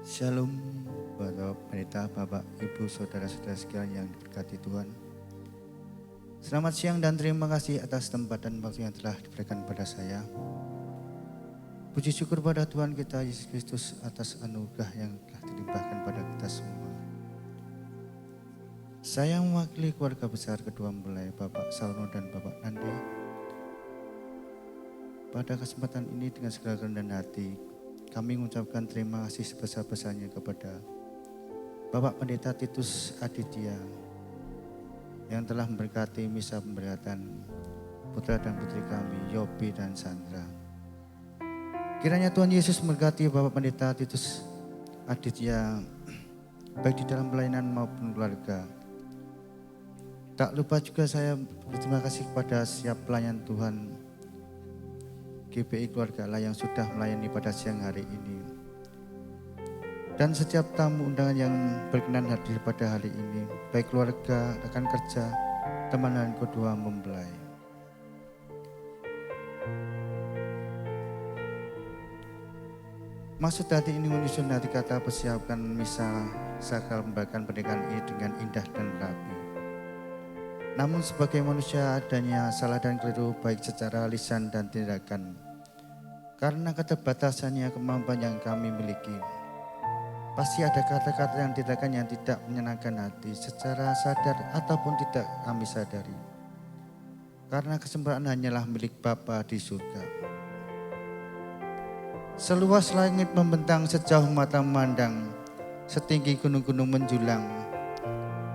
Shalom Bapak Pendeta, Bapak, Ibu, Saudara-saudara sekalian yang diberkati Tuhan. Selamat siang dan terima kasih atas tempat dan waktu yang telah diberikan pada saya. Puji syukur pada Tuhan kita Yesus Kristus atas anugerah yang telah dilimpahkan pada kita semua. Saya mewakili keluarga besar kedua mempelai Bapak Sauno dan Bapak Nandi. Pada kesempatan ini dengan segala kerendahan hati, kami mengucapkan terima kasih sebesar-besarnya kepada Bapak Pendeta Titus Aditya yang telah memberkati misa pemberkatan putra dan putri kami, Yopi dan Sandra. Kiranya Tuhan Yesus memberkati Bapak Pendeta Titus Aditya baik di dalam pelayanan maupun keluarga. Tak lupa juga saya berterima kasih kepada setiap pelayan Tuhan GPI Keluarga Allah yang sudah melayani pada siang hari ini. Dan setiap tamu undangan yang berkenan hadir pada hari ini, baik keluarga, rekan kerja, teman dan kedua mempelai. Maksud hati ini menyusun hati kata persiapkan misa sakral pemberkatan pernikahan ini dengan indah dan rapi. Namun sebagai manusia adanya salah dan keliru baik secara lisan dan tindakan. Karena keterbatasannya kemampuan yang kami miliki. Pasti ada kata-kata dan tindakan yang tidak menyenangkan hati secara sadar ataupun tidak kami sadari. Karena kesempurnaan hanyalah milik Bapa di surga. Seluas langit membentang sejauh mata memandang, setinggi gunung-gunung menjulang,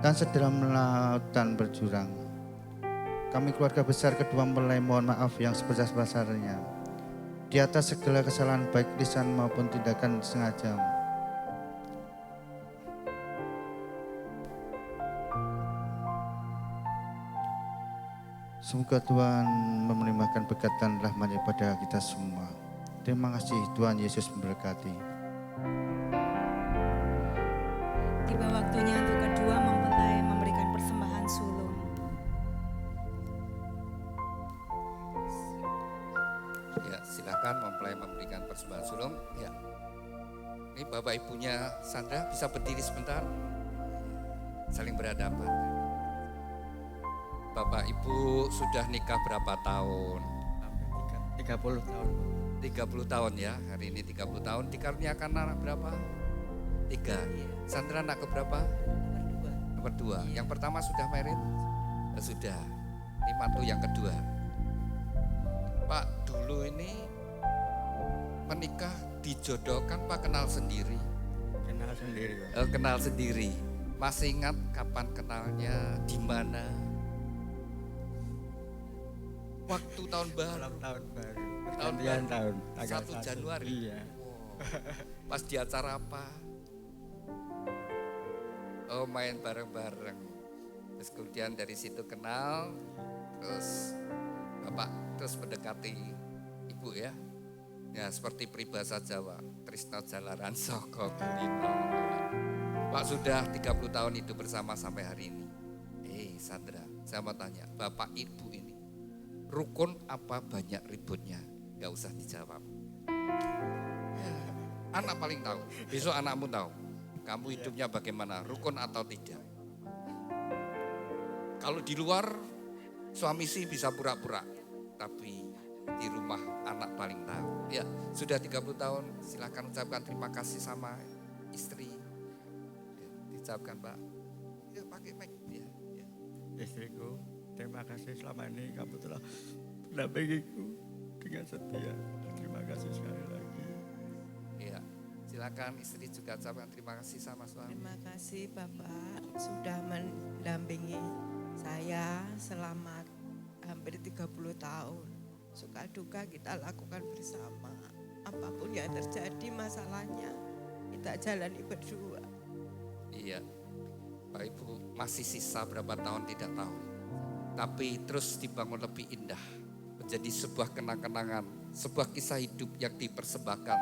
dan sedalam lautan berjurang. Kami keluarga besar kedua mempelai mohon maaf yang sebesar-besarnya di atas segala kesalahan baik lisan maupun tindakan sengaja. Semoga Tuhan menerima berkat dan rahmat-Nya pada kita semua. Terima kasih, Tuhan Yesus memberkati. Tiba waktunya untuk kedua mempelai memberikan persembahan sulung. Ya, silakan mempelai memberikan persembahan sulung. Ya. Ini Bapak Ibunya Sandra bisa berdiri sebentar. Saling berhadapan. Bapak Ibu sudah nikah berapa tahun? 30 tahun. 30 tahun ya, hari ini 30 tahun. Dikaruniakan anak berapa? 3. Sandra anak keberapa? Nomor 2. Yang pertama sudah married? Sudah. Ini mantu yang kedua. Pak, dulu ini menikah dijodohkan Pak kenal sendiri? Kenal sendiri, Pak. Kenal sendiri. Masih ingat kapan kenalnya, di mana? Waktu tahun baru. Malam tahun baru. Tahun Pergantian baru. tahun. Tanggal 1 Januari. Iya. Wow. Pas di acara apa? Oh, main bareng-bareng. Terus kemudian dari situ kenal, terus Bapak terus mendekati Ibu ya. Ya seperti peribahasa Jawa, Trisno Jalaran Soko Kulino. Pak sudah 30 tahun itu bersama sampai hari ini. Sandra, saya mau tanya, Bapak Ibu ini rukun apa banyak ributnya? Gak usah dijawab. Anak paling tahu, besok anakmu tahu. Kamu hidupnya bagaimana, rukun atau tidak. Kalau di luar, suami sih bisa pura-pura. Tapi di rumah anak paling tahu. Ya, sudah 30 tahun, silakan ucapkan terima kasih sama istri. Ya, diucapkan Pak. Ya, pakai mic. Ya, ya. Istriku, terima kasih selama ini kamu telah mendampingiku dengan setia. Terima kasih sekali lagi. Ya, silakan istri juga ucapkan terima kasih sama suami. Terima kasih Bapak sudah mendampingi saya selama hampir 30 tahun. Suka duka kita lakukan bersama. Apapun yang terjadi masalahnya kita jalani berdua. Iya, Pak Ibu masih sisa berapa tahun tidak tahu. Tapi terus dibangun lebih indah. Menjadi sebuah kenang-kenangan, sebuah kisah hidup yang dipersembahkan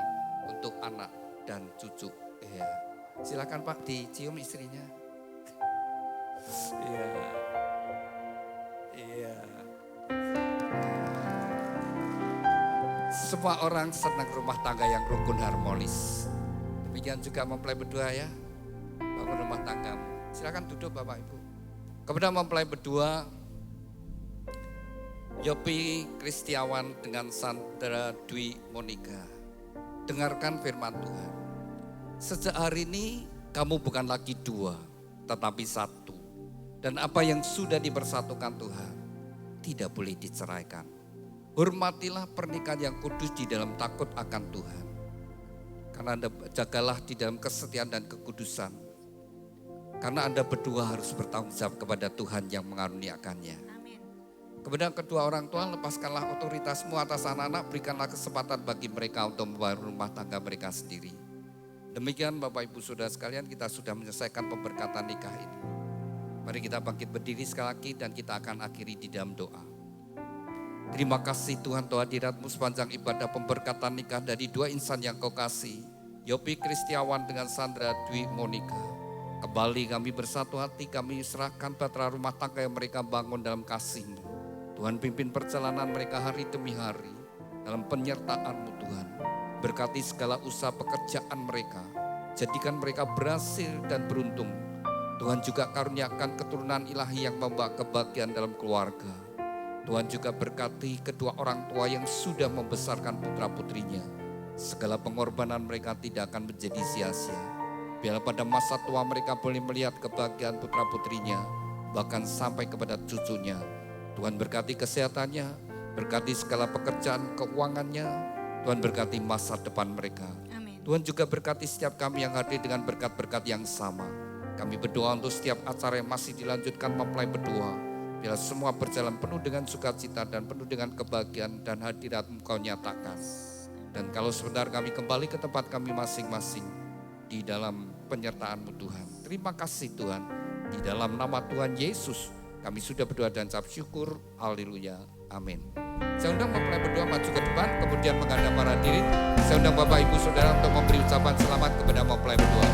untuk anak dan cucu. Iya. Silakan Pak dicium istrinya. Iya. Iya. Semua orang senang rumah tangga yang rukun harmonis. Demikian juga mempelai berdua ya. Bangun rumah tanggamu. Silakan duduk Bapak Ibu. Kepada mempelai berdua, Yopi Kristiawan dengan Sandra Dwi Monika. Dengarkan firman Tuhan. Sejak hari ini kamu bukan lagi 2, tetapi 1. Dan apa yang sudah dipersatukan Tuhan tidak boleh diceraikan. Hormatilah pernikahan yang kudus di dalam takut akan Tuhan. Karena Anda jagalah di dalam kesetiaan dan kekudusan. Karena Anda berdua harus bertanggung jawab kepada Tuhan yang mengaruniakannya. Amin. Kemudian kedua orang tua, lepaskanlah otoritasmu atas anak-anak, berikanlah kesempatan bagi mereka untuk membangun rumah tangga mereka sendiri. Demikian Bapak Ibu Saudara sekalian, kita sudah menyelesaikan pemberkatan nikah ini. Mari kita bangkit berdiri sekali lagi dan kita akan akhiri di dalam doa. Terima kasih Tuhan untuk hadirat-Mu sepanjang ibadah pemberkatan nikah dari 2 insan yang Kau kasih, Yopi Kristiawan dengan Sandra Dwi Monika. Kembali kami bersatu hati, kami serahkan bahtera rumah tangga yang mereka bangun dalam kasih-Mu. Tuhan pimpin perjalanan mereka hari demi hari dalam penyertaan-Mu Tuhan. Berkati segala usaha pekerjaan mereka, jadikan mereka berhasil dan beruntung. Tuhan juga karuniakan keturunan ilahi yang membawa kebahagiaan dalam keluarga. Tuhan juga berkati kedua orang tua yang sudah membesarkan putra-putrinya. Segala pengorbanan mereka tidak akan menjadi sia-sia. Biarlah pada masa tua mereka boleh melihat kebahagiaan putra-putrinya, bahkan sampai kepada cucunya. Tuhan berkati kesehatannya, berkati segala pekerjaan keuangannya. Tuhan berkati masa depan mereka. Amin. Tuhan juga berkati setiap kami yang hadir dengan berkat-berkat yang sama. Kami berdoa untuk setiap acara yang masih dilanjutkan mempelai berdua. Biarlah semua berjalan penuh dengan sukacita dan penuh dengan kebahagiaan dan hadirat-Mu Kau nyatakan. Dan kalau sebentar kami kembali ke tempat kami masing-masing di dalam penyertaan-Mu Tuhan. Terima kasih Tuhan. Di dalam nama Tuhan Yesus kami sudah berdoa dan ucap syukur. Haleluya. Amin. Saya undang mempelai berdua maju ke depan, kemudian menghadap para hadirin. Saya undang Bapak Ibu Saudara untuk memberi ucapan selamat kepada mempelai berdua.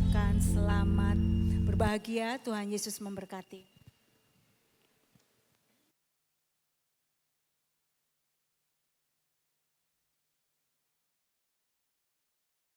mengucapkan selamat berbahagia. Tuhan Yesus memberkati.